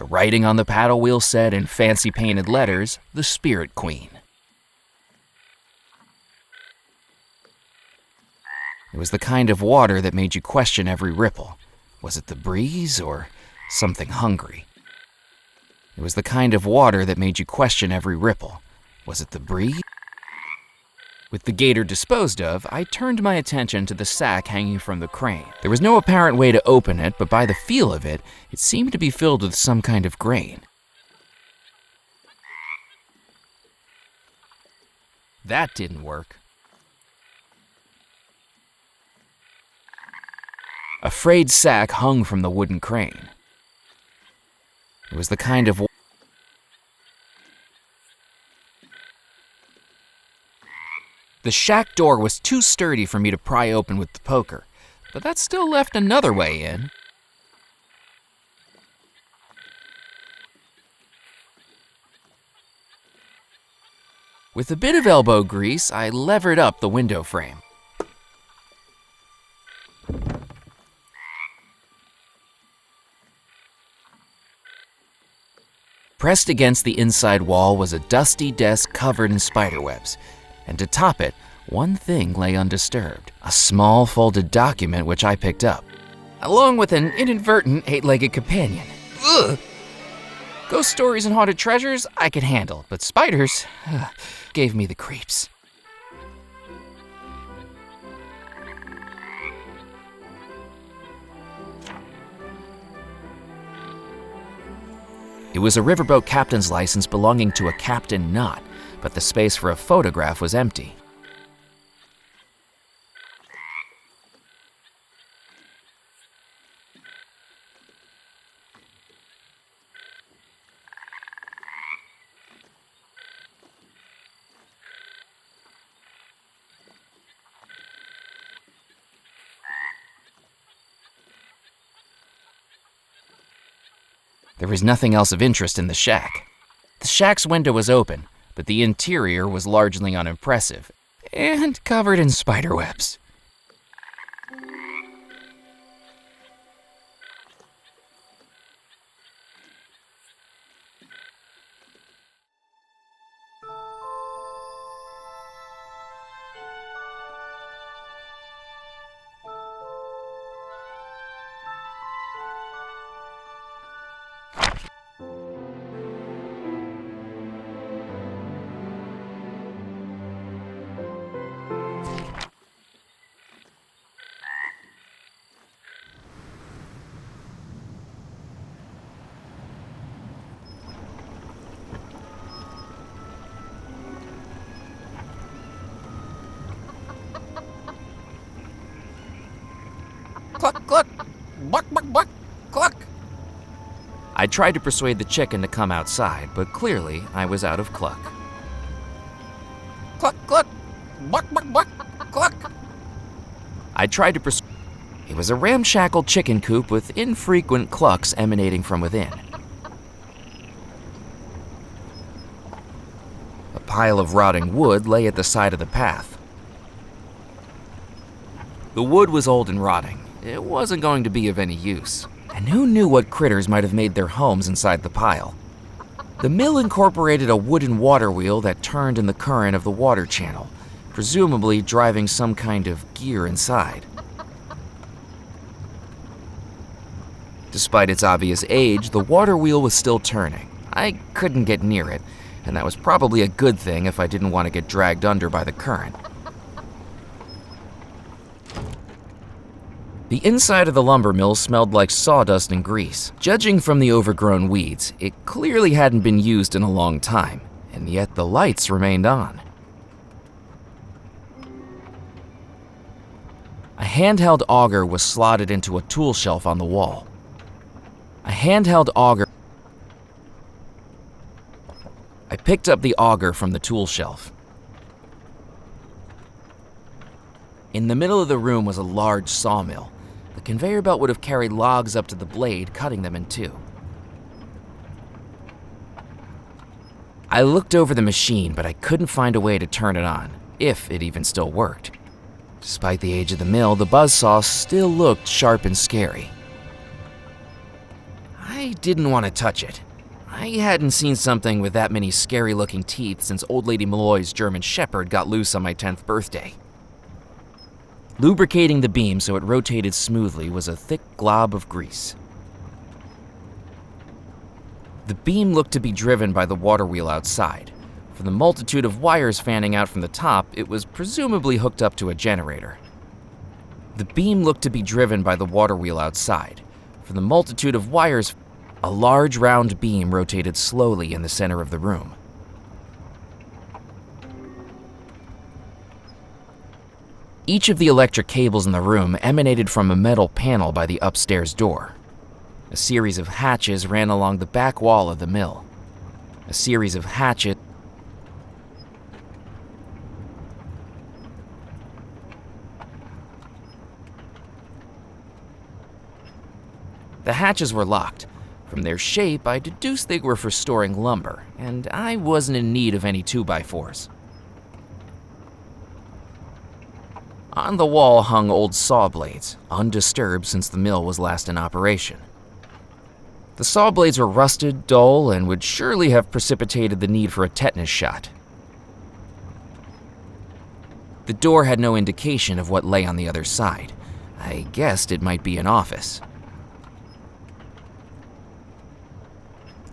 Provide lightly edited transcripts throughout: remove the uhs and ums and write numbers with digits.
writing on the paddle wheel said in fancy painted letters, "The Spirit Queen." It was the kind of water that made you question every ripple. Was it the breeze or something hungry? It was the kind of water that made you question every ripple. Was it the breeze? With the gator disposed of, I turned my attention to the sack hanging from the crane. There was no apparent way to open it, but by the feel of it, it seemed to be filled with some kind of grain. That didn't work. A frayed sack hung from the wooden crane. It was the kind of... The shack door was too sturdy for me to pry open with the poker, but that still left another way in. With a bit of elbow grease, I levered up the window frame. Pressed against the inside wall was a dusty desk covered in spiderwebs, and to top it, one thing lay undisturbed, a small folded document which I picked up, along with an inadvertent 8-legged companion. Ugh! Ghost stories and haunted treasures I could handle, but spiders gave me the creeps. It was a riverboat captain's license belonging to a Captain Knott, but the space for a photograph was empty. There was nothing else of interest in the shack. The shack's window was open, but the interior was largely unimpressive and covered in spiderwebs. Cluck, cluck, buck, buck, buck, cluck. I tried to persuade the chicken to come outside, but clearly I was out of cluck. Cluck, cluck, buck, buck, buck, cluck. I tried to persuade... It was a ramshackle chicken coop with infrequent clucks emanating from within. A pile of rotting wood lay at the side of the path. The wood was old and rotting. It wasn't going to be of any use. And who knew what critters might have made their homes inside the pile? The mill incorporated a wooden water wheel that turned in the current of the water channel, presumably driving some kind of gear inside. Despite its obvious age, the water wheel was still turning. I couldn't get near it, and that was probably a good thing if I didn't want to get dragged under by the current. The inside of the lumber mill smelled like sawdust and grease. Judging from the overgrown weeds, it clearly hadn't been used in a long time, and yet the lights remained on. A handheld auger was slotted into a tool shelf on the wall. A handheld auger. I picked up the auger from the tool shelf. In the middle of the room was a large sawmill. The conveyor belt would have carried logs up to the blade, cutting them in two. I looked over the machine, but I couldn't find a way to turn it on, if it even still worked. Despite the age of the mill, the buzzsaw still looked sharp and scary. I I didn't want to touch it. I hadn't seen something with that many scary-looking teeth since Old Lady Malloy's German Shepherd got loose on my 10th birthday. Lubricating the beam so it rotated smoothly was a thick glob of grease. The beam looked to be driven by the water wheel outside. From the multitude of wires fanning out from the top, it was presumably hooked up to a generator. The beam looked to be driven by the water wheel outside. From the multitude of wires, a large round beam rotated slowly in the center of the room. Each of the electric cables in the room emanated from a metal panel by the upstairs door. A series of hatches ran along the back wall of the mill. A series of hatches. The hatches were locked. From their shape, I deduced they were for storing lumber, and I wasn't in need of any 2x4s. On the wall hung old saw blades, undisturbed since the mill was last in operation. The saw blades were rusted, dull, and would surely have precipitated the need for a tetanus shot. The door had no indication of what lay on the other side. I guessed it might be an office.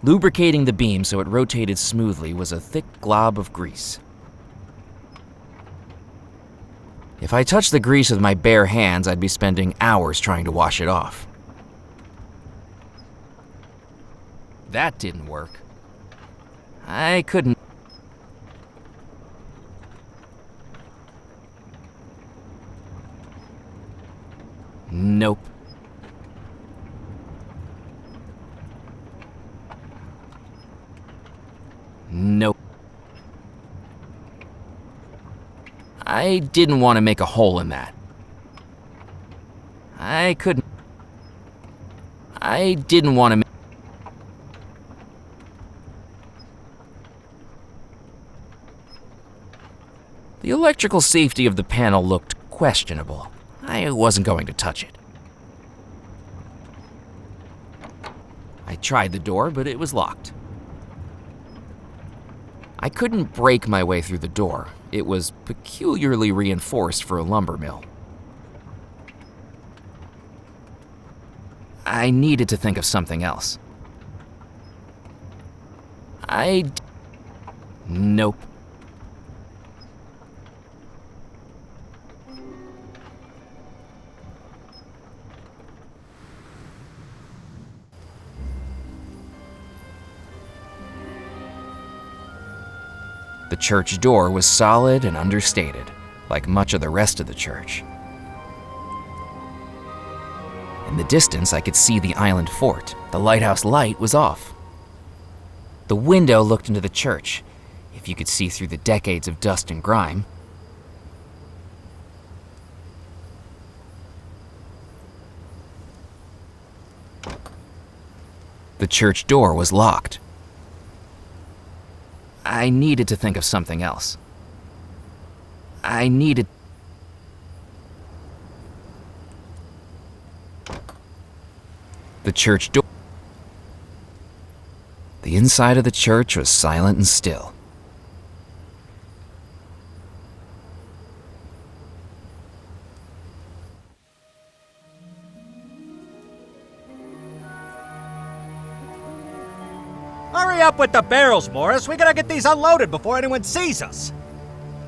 Lubricating the beam so it rotated smoothly was a thick glob of grease. If I touched the grease with my bare hands, I'd be spending hours trying to wash it off. That didn't work. I couldn't. Nope. Nope. I didn't want to make a hole in that. I couldn't. I didn't want to make. The electrical safety of the panel looked questionable. I wasn't going to touch it. I tried the door, but it was locked. I couldn't break my way through the door. It was peculiarly reinforced for a lumber mill. I needed to think of something else. Nope. The church door was solid and understated, like much of the rest of the church. In the distance, I could see the island fort. The lighthouse light was off. The window looked into the church, if you could see through the decades of dust and grime. The church door was locked. I needed to think of something else. The church door. The inside of the church was silent and still. Hurry up with the barrels, Morris. We gotta get these unloaded before anyone sees us.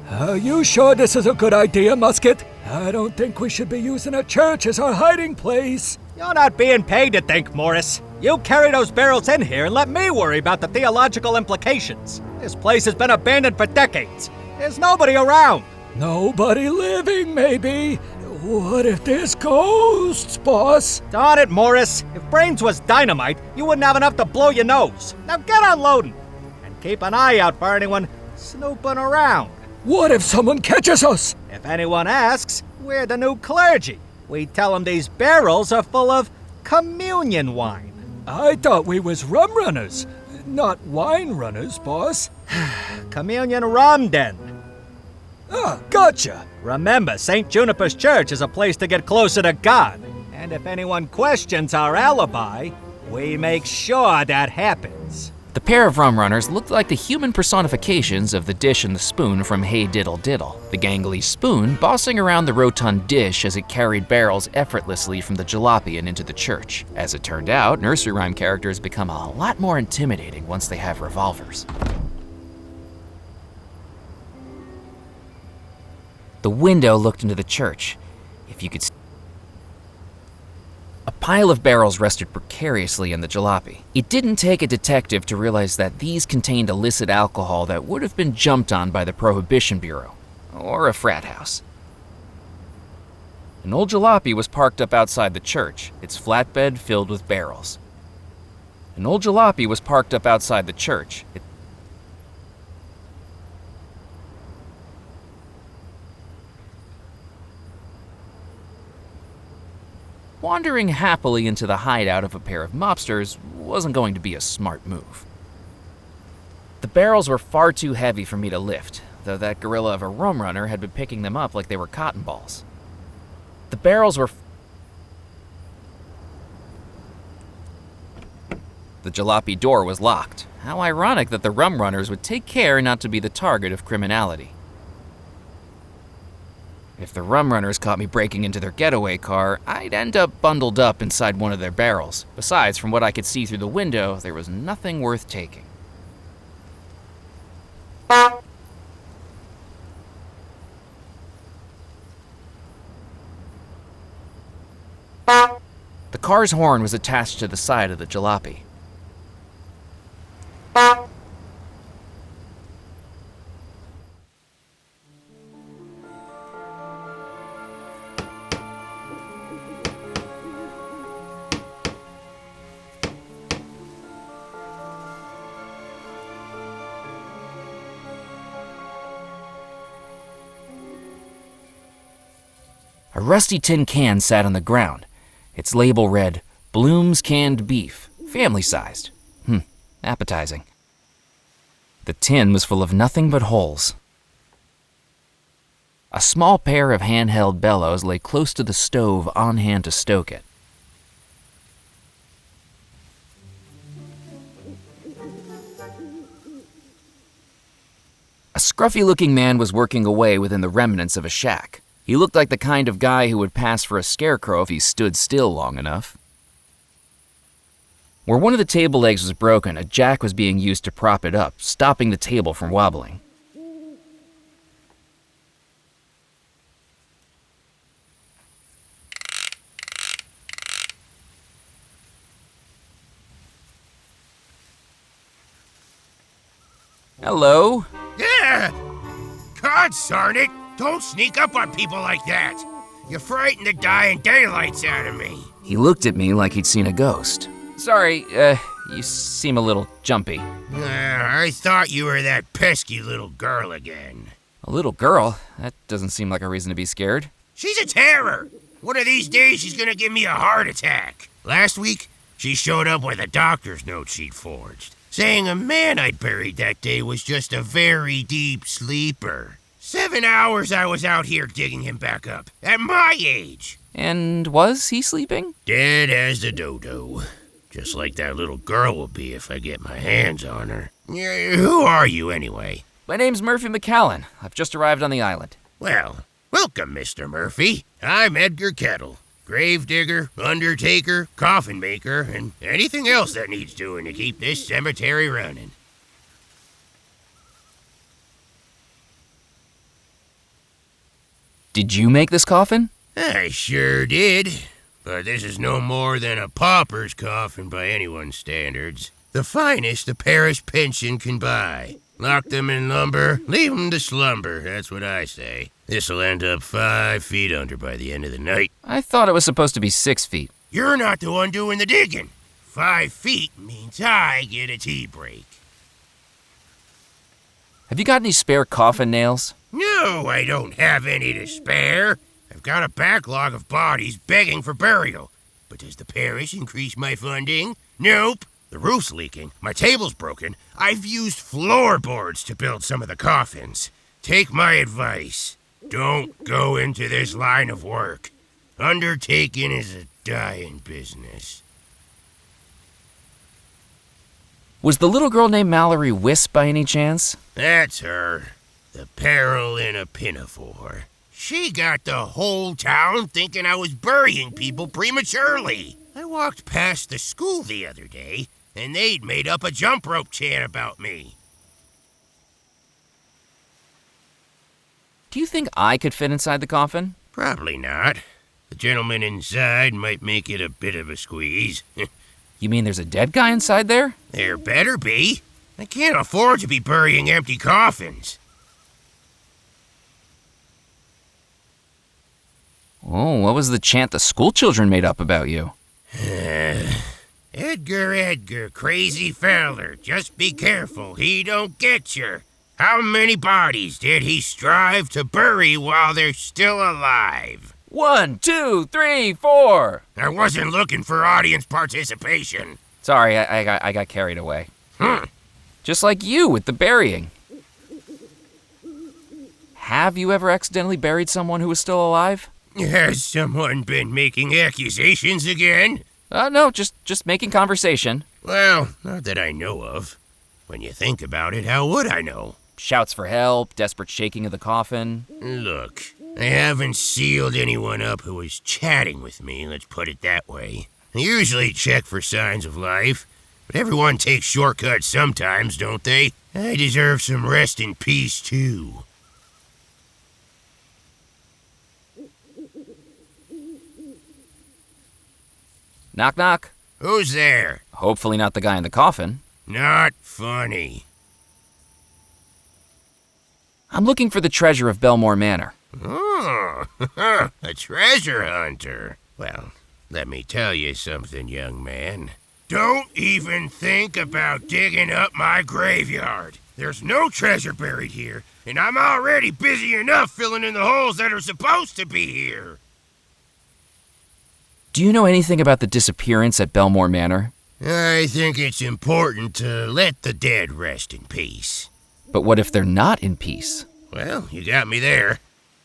Are you sure this is a good idea, Musket? I don't think we should be using a church as our hiding place. You're not being paid to think, Morris. You carry those barrels in here and let me worry about the theological implications. This place has been abandoned for decades. There's nobody around. Nobody living, maybe. What if there's ghosts, boss? Darn it, Morris. If brains was dynamite, you wouldn't have enough to blow your nose. Now get unloading. And keep an eye out for anyone snooping around. What if someone catches us? If anyone asks, we're the new clergy. We tell them these barrels are full of communion wine. I thought we was rum runners, not wine runners, boss. Communion rum, then. Ah, gotcha. Remember, St. Juniper's Church is a place to get closer to God. And if anyone questions our alibi, We make sure that happens. The pair of rum runners looked like the human personifications of the dish and the spoon from Hey Diddle Diddle, the gangly spoon bossing around the rotund dish as it carried barrels effortlessly from the jalopy and into the church. As it turned out, nursery rhyme characters become a lot more intimidating once they have revolvers. The window looked into the church. If you could see, a pile of barrels rested precariously in the jalopy. It didn't take a detective to realize that these contained illicit alcohol that would have been jumped on by the Prohibition Bureau, or a frat house. An old jalopy was parked up outside the church, its flatbed filled with barrels. An old jalopy was parked up outside the church. Wandering happily into the hideout of a pair of mobsters wasn't going to be a smart move. The barrels were far too heavy for me to lift, though that gorilla of a rum runner had been picking them up like they were cotton balls. The barrels were... The jalopy door was locked. How ironic that the rum runners would take care not to be the target of criminality. If the rum runners caught me breaking into their getaway car, I'd end up bundled up inside one of their barrels. Besides, from what I could see through the window, there was nothing worth taking. The car's horn was attached to the side of the jalopy. A rusty tin can sat on the ground. Its label read, Bloom's Canned Beef, family-sized. Appetizing. The tin was full of nothing but holes. A small pair of handheld bellows lay close to the stove on hand to stoke it. A scruffy-looking man was working away within the remnants of a shack. He looked like the kind of guy who would pass for a scarecrow if he stood still long enough. Where one of the table legs was broken, a jack was being used to prop it up, stopping the table from wobbling. Hello? Yeah! God darn it! Don't sneak up on people like that! You frighten the dying daylights out of me! He looked at me like he'd seen a ghost. Sorry, you seem a little jumpy. I thought you were that pesky little girl again. A little girl? That doesn't seem like a reason to be scared. She's a terror! One of these days she's gonna give me a heart attack. Last week, she showed up with a doctor's note she'd forged, saying a man I'd buried that day was just a very deep sleeper. 7 hours I was out here digging him back up, at my age. And was he sleeping? Dead as a dodo. Just like that little girl will be if I get my hands on her. Who are you anyway? My name's Murphy McCallan. I've just arrived on the island. Well, welcome, Mr. Murphy. I'm Edgar Kettle. Gravedigger, undertaker, coffin maker, and anything else that needs doing to keep this cemetery running. Did you make this coffin? I sure did. But this is no more than a pauper's coffin by anyone's standards. The finest a parish pension can buy. Lock them in lumber, leave them to slumber, that's what I say. This'll end up 5 feet under by the end of the night. I thought it was supposed to be 6 feet. You're not the one doing the digging. 5 feet means I get a tea break. Have you got any spare coffin nails? No, I don't have any to spare. I've got a backlog of bodies begging for burial. But does the parish increase my funding? Nope. The roof's leaking, my table's broken. I've used floorboards to build some of the coffins. Take my advice. Don't go into this line of work. Undertaking is a dying business. Was the little girl named Mallory Wisp by any chance? That's her. The peril in a pinafore. She got the whole town thinking I was burying people prematurely. I walked past the school the other day, and they'd made up a jump rope chant about me. Do you think I could fit inside the coffin? Probably not. The gentleman inside might make it a bit of a squeeze. You mean there's a dead guy inside there? There better be. I can't afford to be burying empty coffins. Oh, what was the chant the school children made up about you? Edgar, Edgar, crazy feller, just be careful he don't get you. How many bodies did he strive to bury while they're still alive? 1, 2, 3, 4. I wasn't looking for audience participation. Sorry, I got carried away. Just like you with the burying. Have you ever accidentally buried someone who was still alive? Has someone been making accusations again? No, just making conversation. Well, not that I know of. When you think about it, how would I know? Shouts for help, desperate shaking of the coffin. Look, I haven't sealed anyone up who was chatting with me, let's put it that way. I usually check for signs of life, but everyone takes shortcuts sometimes, don't they? I deserve some rest in peace, too. Knock, knock. Who's there? Hopefully not the guy in the coffin. Not funny. I'm looking for the treasure of Belmore Manor. Oh, a treasure hunter. Well, let me tell you something, young man. Don't even think about digging up my graveyard. There's no treasure buried here, and I'm already busy enough filling in the holes that are supposed to be here. Do you know anything about the disappearance at Belmore Manor? I think it's important to let the dead rest in peace. But what if they're not in peace? Well, you got me there.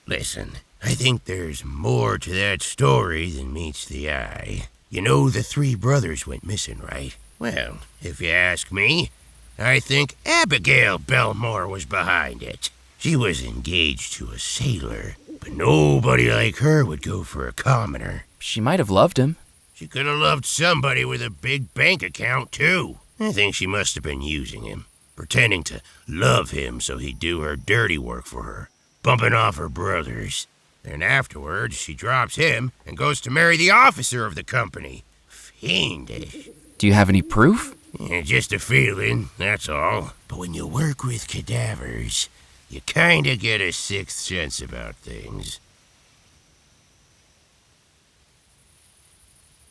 Listen, I think there's more to that story than meets the eye. You know the 3 brothers went missing, right? Well, if you ask me, I think Abigail Belmore was behind it. She was engaged to a sailor, but nobody like her would go for a commoner. She might have loved him. She could have loved somebody with a big bank account, too. I think she must have been using him, pretending to love him so he'd do her dirty work for her, bumping off her brothers. Then afterwards, she drops him and goes to marry the officer of the company. Fiendish. Do you have any proof? Yeah, just a feeling, that's all. But when you work with cadavers, you kinda get a sixth sense about things.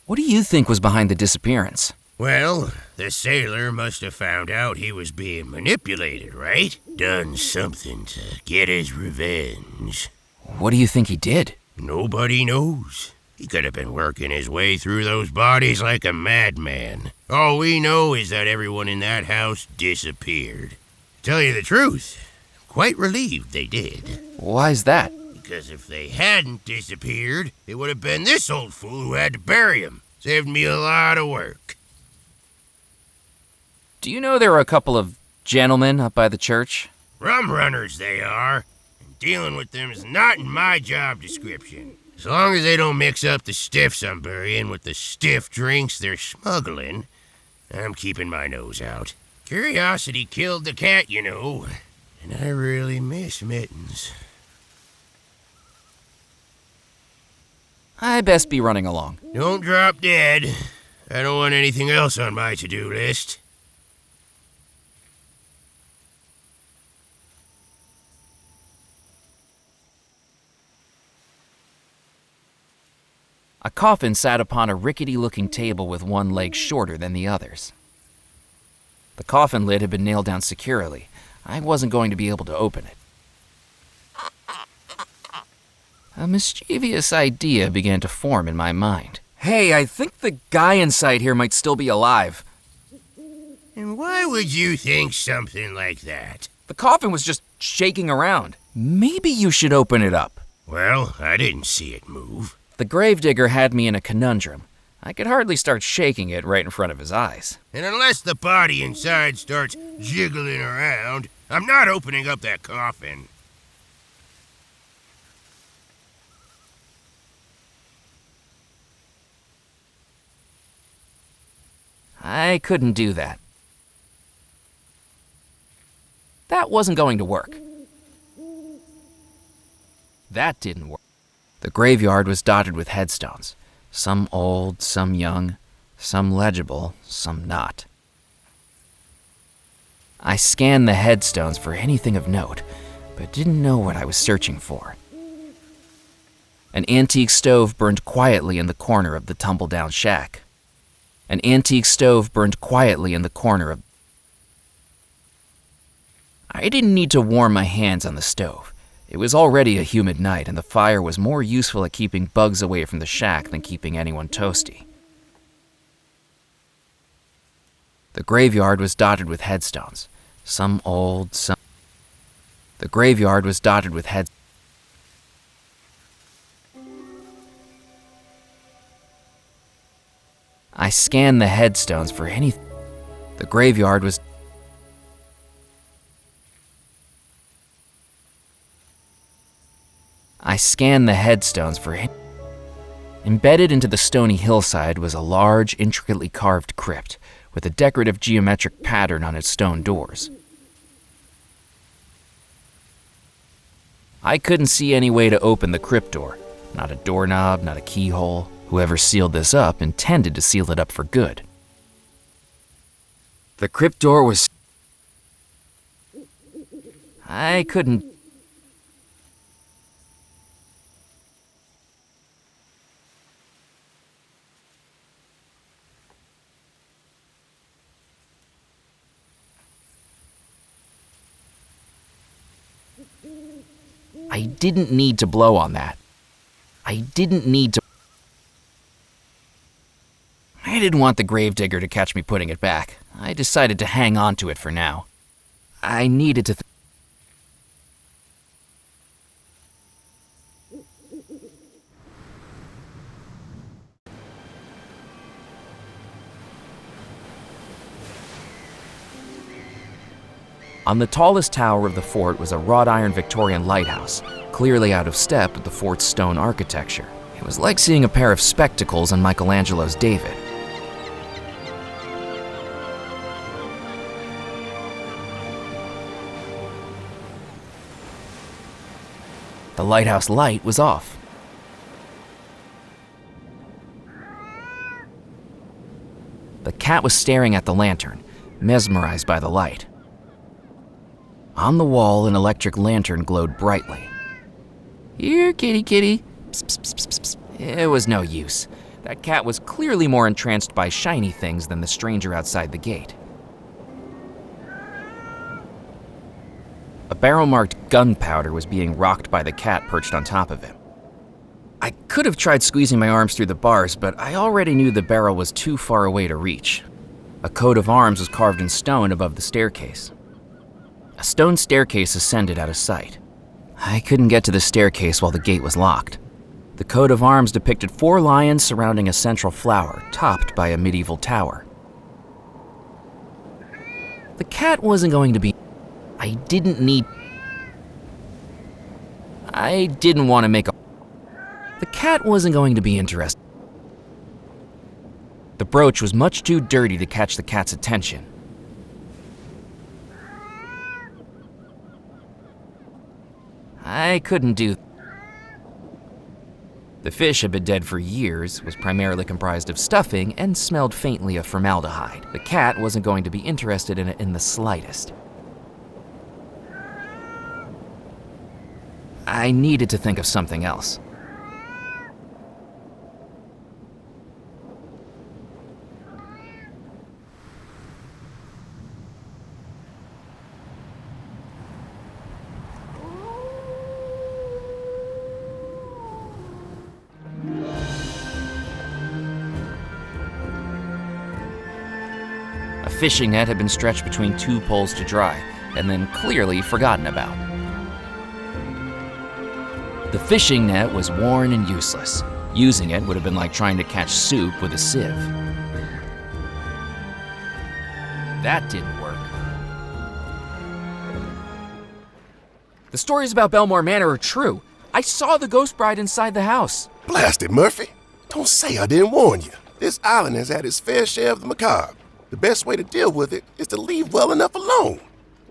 What do you think was behind the disappearance? Well, the sailor must have found out he was being manipulated, right? Done something to get his revenge. What do you think he did? Nobody knows. He could have been working his way through those bodies like a madman. All we know is that everyone in that house disappeared. Tell you the truth, I'm quite relieved they did. Why's that? Because if they hadn't disappeared, it would have been this old fool who had to bury him. Saved me a lot of work. Do you know there were a couple of gentlemen up by the church? Rum runners they are, and dealing with them is not in my job description. As long as they don't mix up the stiffs I'm burying with the stiff drinks they're smuggling, I'm keeping my nose out. Curiosity killed the cat, you know, and I really miss Mittens. I best be running along. Don't drop dead. I don't want anything else on my to-do list. A coffin sat upon a rickety-looking table with one leg shorter than the others. The coffin lid had been nailed down securely. I wasn't going to be able to open it. A mischievous idea began to form in my mind. Hey, I think the guy inside here might still be alive. And why would you think something like that? The coffin was just shaking around. Maybe you should open it up. Well, I didn't see it move. The gravedigger had me in a conundrum. I could hardly start shaking it right in front of his eyes. And unless the body inside starts jiggling around, I'm not opening up that coffin. I couldn't do that. That wasn't going to work. That didn't work. The graveyard was dotted with headstones. Some old, some young, some legible, some not. I scanned the headstones for anything of note, but didn't know what I was searching for. An antique stove burned quietly in the corner of the tumble-down shack. An antique stove burned quietly in the corner of... I didn't need to warm my hands on the stove. It was already a humid night, and the fire was more useful at keeping bugs away from the shack than keeping anyone toasty. The graveyard was dotted with headstones. Some old, some... The graveyard was dotted with heads... I scanned the headstones for any... The graveyard was... I scanned the headstones for him. Embedded into the stony hillside was a large, intricately carved crypt with a decorative geometric pattern on its stone doors. I couldn't see any way to open the crypt door. Not a doorknob, not a keyhole. Whoever sealed this up intended to seal it up for good. The crypt door was... I couldn't... I didn't need to blow on that. I didn't want the gravedigger to catch me putting it back. I decided to hang on to it for now. I needed to... On the tallest tower of the fort was a wrought iron Victorian lighthouse, clearly out of step with the fort's stone architecture. It was like seeing a pair of spectacles on Michelangelo's David. The lighthouse light was off. The cat was staring at the lantern, mesmerized by the light. On the wall, an electric lantern glowed brightly. "Here, kitty, kitty." Psst, psst, psst, psst, psst. It was no use. That cat was clearly more entranced by shiny things than the stranger outside the gate. A barrel marked gunpowder was being rocked by the cat perched on top of him. I could have tried squeezing my arms through the bars, but I already knew the barrel was too far away to reach. A coat of arms was carved in stone above the staircase. A stone staircase ascended out of sight. I couldn't get to the staircase while the gate was locked. The coat of arms depicted 4 lions surrounding a central flower, topped by a medieval tower. The cat wasn't going to be... I didn't want to make a... The cat wasn't going to be interested. The brooch was much too dirty to catch the cat's attention. I couldn't do... The fish had been dead for years, was primarily comprised of stuffing, and smelled faintly of formaldehyde. The cat wasn't going to be interested in it in the slightest. I needed to think of something else. A fishing net had been stretched between 2 poles to dry, and then clearly forgotten about. The fishing net was worn and useless. Using it would have been like trying to catch soup with a sieve. That didn't work. The stories about Belmore Manor are true. I saw the ghost bride inside the house. Blast it, Murphy. Don't say I didn't warn you. This island has had its fair share of the macabre. The best way to deal with it is to leave well enough alone.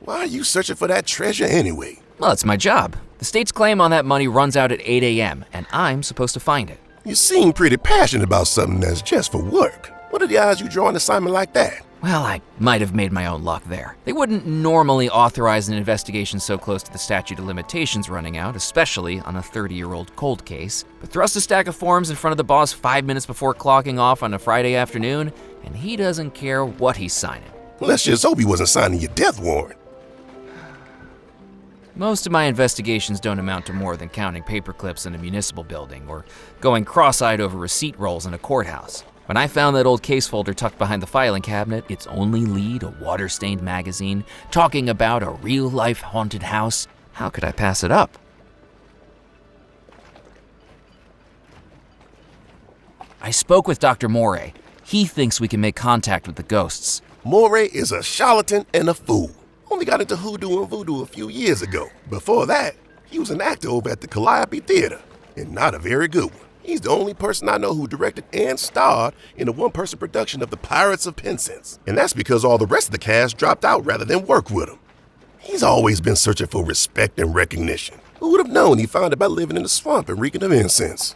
Why are you searching for that treasure anyway? Well, it's my job. The state's claim on that money runs out at 8 a.m., and I'm supposed to find it. You seem pretty passionate about something that's just for work. What are the odds you draw an assignment like that? Well, I might have made my own luck there. They wouldn't normally authorize an investigation so close to the statute of limitations running out, especially on a 30-year-old cold case. But thrust a stack of forms in front of the boss 5 minutes before clocking off on a Friday afternoon, and he doesn't care what he's signing. Let's just hope he wasn't signing your death warrant. Most of my investigations don't amount to more than counting paper clips in a municipal building or going cross-eyed over receipt rolls in a courthouse. When I found that old case folder tucked behind the filing cabinet, its only lead, a water-stained magazine, talking about a real-life haunted house, how could I pass it up? I spoke with Dr. Moray. He thinks we can make contact with the ghosts. Moray is a charlatan and a fool. Only got into hoodoo and voodoo a few years ago. Before that, he was an actor over at the Calliope Theater, and not a very good one. He's the only person I know who directed and starred in a one-person production of The Pirates of Penzance. And that's because all the rest of the cast dropped out rather than work with him. He's always been searching for respect and recognition. Who would have known he found it by living in the swamp and reeking of incense?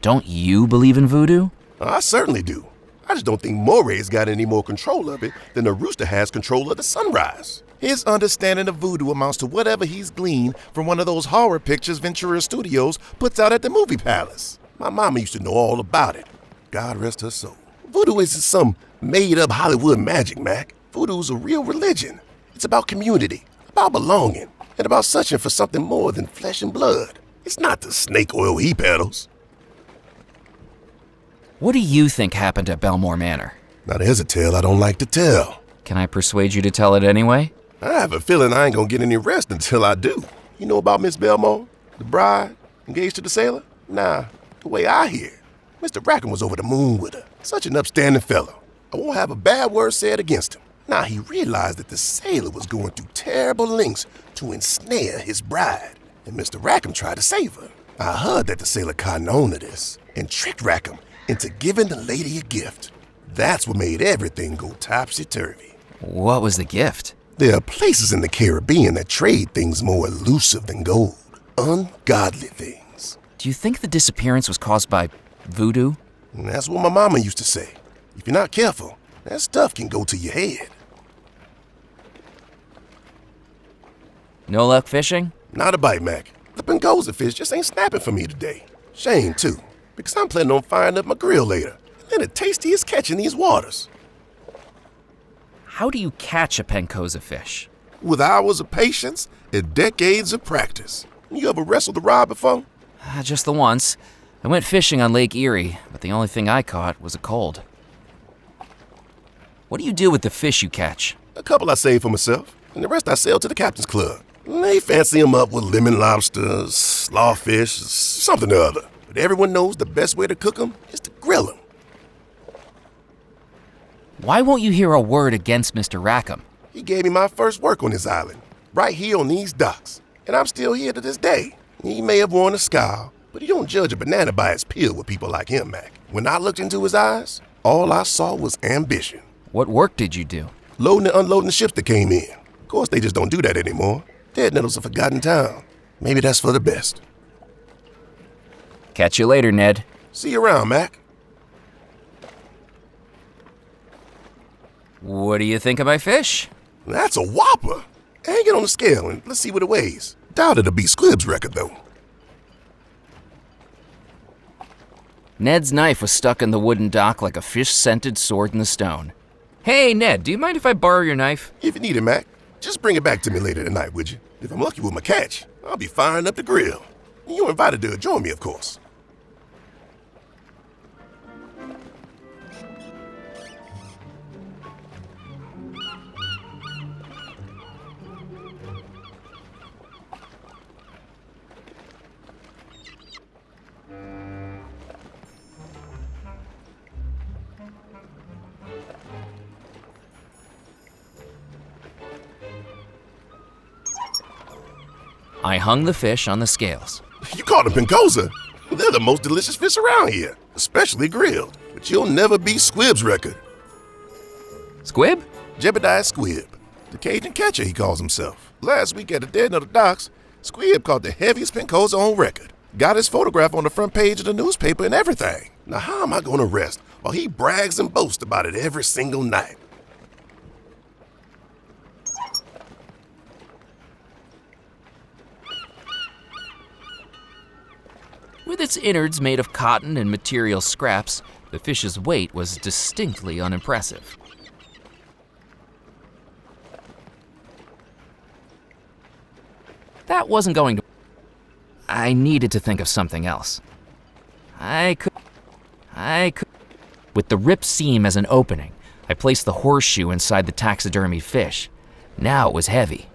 Don't you believe in voodoo? I certainly do. I just don't think Moray's got any more control of it than the rooster has control of the sunrise. His understanding of voodoo amounts to whatever he's gleaned from one of those horror pictures Ventura Studios puts out at the movie palace. My mama used to know all about it. God rest her soul. Voodoo isn't some made-up Hollywood magic, Mac. Voodoo's a real religion. It's about community, about belonging, and about searching for something more than flesh and blood. It's not the snake oil he peddles. What do you think happened at Belmore Manor? Now there's a tale I don't like to tell. Can I persuade you to tell it anyway? I have a feeling I ain't gonna get any rest until I do. You know about Miss Belmore, the bride, engaged to the sailor? Nah, the way I hear, Mr. Rackham was over the moon with her. Such an upstanding fellow. I won't have a bad word said against him. Now he realized that the sailor was going through terrible lengths to ensnare his bride, and Mr. Rackham tried to save her. I heard that the sailor caught on to this and tricked Rackham into giving the lady a gift. That's what made everything go topsy-turvy. What was the gift? There are places in the Caribbean that trade things more elusive than gold. Ungodly things. Do you think the disappearance was caused by voodoo? And that's what my mama used to say. If you're not careful, that stuff can go to your head. No luck fishing? Not a bite, Mac. The Pengoza fish just ain't snapping for me today. Shame, too, because I'm planning on firing up my grill later. And the tastiest catch in these waters. How do you catch a Pencoza fish? With hours of patience and decades of practice. You ever wrestled the rod before? Just the once. I went fishing on Lake Erie, but the only thing I caught was a cold. What do you do with the fish you catch? A couple I save for myself, and the rest I sell to the captain's club. They fancy them up with lemon lobsters, slawfish, something or other. But everyone knows the best way to cook them is to grill them. Why won't you hear a word against Mr. Rackham? He gave me my first work on this island, right here on these docks. And I'm still here to this day. He may have worn a scowl, but you don't judge a banana by its peel with people like him, Mac. When I looked into his eyes, all I saw was ambition. What work did you do? Loading and unloading the ships that came in. Of course, they just don't do that anymore. Dead Nettle's a forgotten town. Maybe that's for the best. Catch you later, Ned. See you around, Mac. What do you think of my fish? That's a whopper. Hang it on the scale and let's see what it weighs. Doubt it'll be Squibb's record, though. Ned's knife was stuck in the wooden dock like a fish-scented sword in the stone. Hey, Ned, do you mind if I borrow your knife? If you need it, Mac, just bring it back to me later tonight, would you? If I'm lucky with my catch, I'll be firing up the grill. You're invited to join me, of course. I hung the fish on the scales. You caught them pincosa? They're the most delicious fish around here, especially grilled. But you'll never beat Squib's record. Squib? Jebediah Squibb, the Cajun catcher he calls himself. Last week at the Dead of the Docks, Squibb caught the heaviest pincosa on record. Got his photograph on the front page of the newspaper and everything. Now how am I going to rest while he brags and boasts about it every single night? With its innards made of cotton and material scraps, the fish's weight was distinctly unimpressive. That wasn't going to... I needed to think of something else. I could... With the ripped seam as an opening, I placed the horseshoe inside the taxidermied fish. Now it was heavy.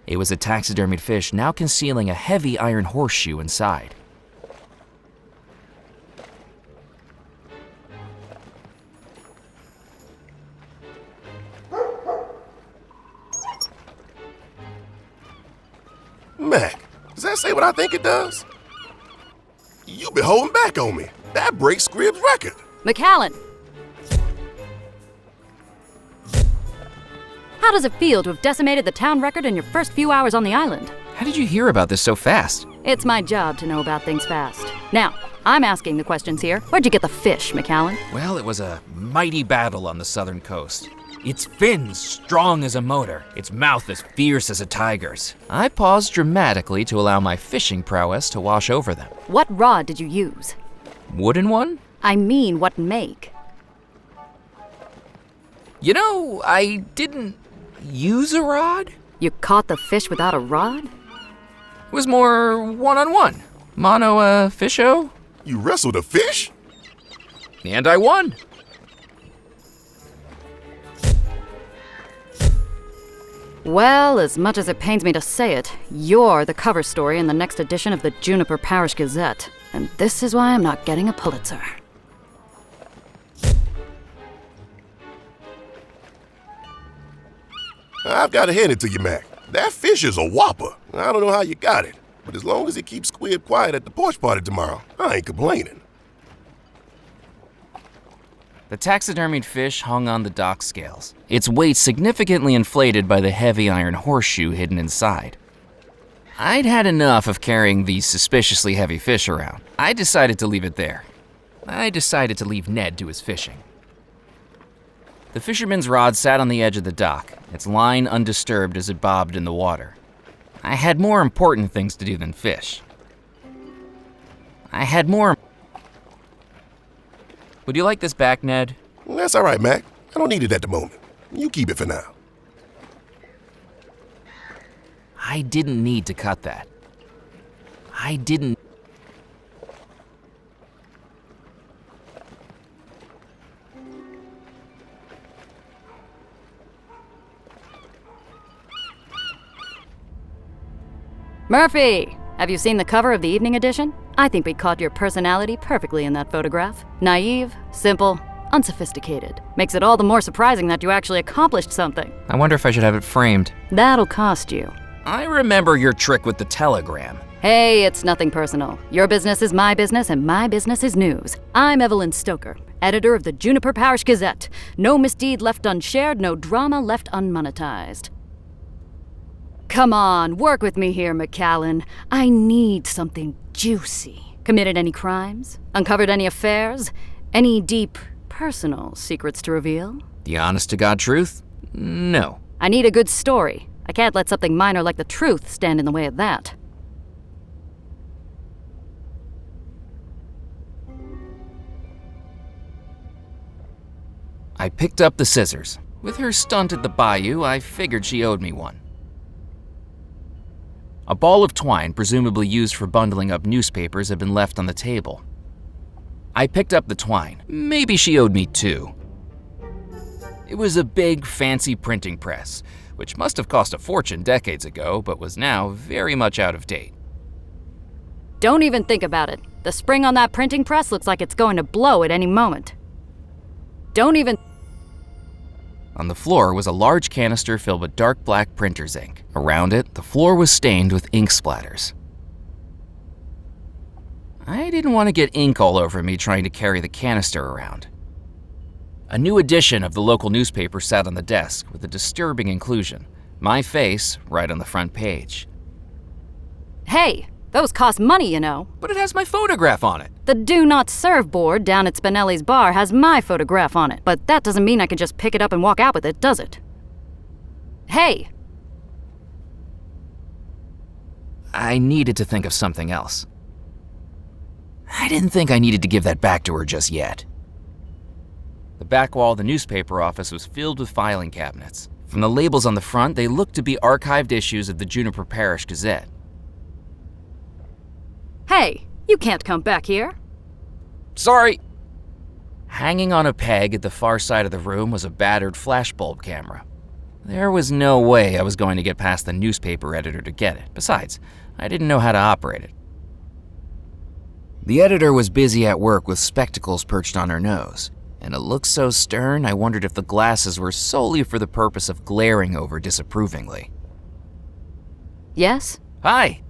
It was a taxidermied fish now concealing a heavy iron horseshoe inside. Mac, does that say what I think it does? You been holding back on me. That breaks Squibb's record. McAllen! How does it feel to have decimated the town record in your first few hours on the island? How did you hear about this so fast? It's my job to know about things fast. Now, I'm asking the questions here. Where'd you get the fish, McAllen? Well, it was a mighty battle on the southern coast. Its fins strong as a motor, its mouth as fierce as a tiger's. I paused dramatically to allow my fishing prowess to wash over them. What rod did you use? Wooden one? I mean, what make? You know, I didn't use a rod. You caught the fish without a rod? It was more one-on-one. Mono, fisho. You wrestled a fish? And I won. Well, as much as it pains me to say it, you're the cover story in the next edition of the Juniper Parish Gazette. And this is why I'm not getting a Pulitzer. I've got to hand it to you, Mac. That fish is a whopper. I don't know how you got it, but as long as it keeps Squibb quiet at the porch party tomorrow, I ain't complaining. The taxidermied fish hung on the dock scales, its weight significantly inflated by the heavy iron horseshoe hidden inside. I'd had enough of carrying these suspiciously heavy fish around. I decided to leave it there. I decided to leave Ned to his fishing. The fisherman's rod sat on the edge of the dock, its line undisturbed as it bobbed in the water. I had more important things to do than fish. Would you like this back, Ned? That's all right, Mac. I don't need it at the moment. You keep it for now. I didn't need to cut that. I didn't. Murphy! Have you seen the cover of the evening edition? I think we caught your personality perfectly in that photograph. Naive, simple, unsophisticated. Makes it all the more surprising that you actually accomplished something. I wonder if I should have it framed. That'll cost you. I remember your trick with the telegram. Hey, it's nothing personal. Your business is my business, and my business is news. I'm Evelyn Stoker, editor of the Juniper Parish Gazette. No misdeed left unshared, no drama left unmonetized. Come on, work with me here, McAllen. I need something juicy. Committed any crimes? Uncovered any affairs? Any deep, personal secrets to reveal? The honest-to-God truth? No. I need a good story. I can't let something minor like the truth stand in the way of that. I picked up the scissors. With her stunt at the bayou, I figured she owed me one. A ball of twine, presumably used for bundling up newspapers, had been left on the table. I picked up the twine. Maybe she owed me two. It was a big, fancy printing press, which must have cost a fortune decades ago, but was now very much out of date. Don't even think about it. The spring on that printing press looks like it's going to blow at any moment. Don't even... On the floor was a large canister filled with dark black printer's ink. Around it, the floor was stained with ink splatters. I didn't want to get ink all over me trying to carry the canister around. A new edition of the local newspaper sat on the desk with a disturbing inclusion. My face right on the front page. Hey, those cost money, you know. But it has my photograph on it. The Do Not Serve board down at Spinelli's bar has my photograph on it, but that doesn't mean I can just pick it up and walk out with it, does it? Hey! I needed to think of something else. I didn't think I needed to give that back to her just yet. The back wall of the newspaper office was filled with filing cabinets. From the labels on the front, they looked to be archived issues of the Juniper Parish Gazette. Hey, you can't come back here. Sorry. Hanging on a peg at the far side of the room was a battered flashbulb camera. There was no way I was going to get past the newspaper editor to get it. Besides, I didn't know how to operate it. The editor was busy at work with spectacles perched on her nose, and it looked so stern I wondered if the glasses were solely for the purpose of glaring over disapprovingly. Yes? Hi.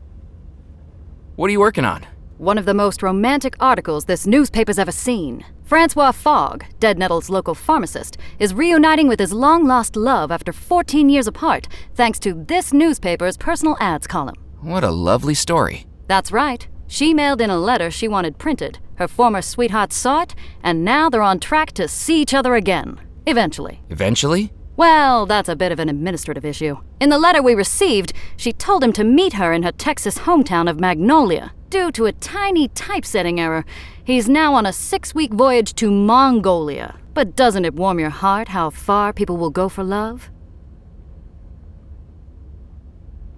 What are you working on? One of the most romantic articles this newspaper's ever seen. Francois Fogg, Dead Nettle's local pharmacist, is reuniting with his long-lost love after 14 years apart, thanks to this newspaper's personal ads column. What a lovely story. That's right. She mailed in a letter she wanted printed. Her former sweetheart saw it, and now they're on track to see each other again. Eventually. Eventually? Well, that's a bit of an administrative issue. In the letter we received, she told him to meet her in her Texas hometown of Magnolia. Due to a tiny typesetting error, he's now on a 6-week voyage to Mongolia. But doesn't it warm your heart how far people will go for love?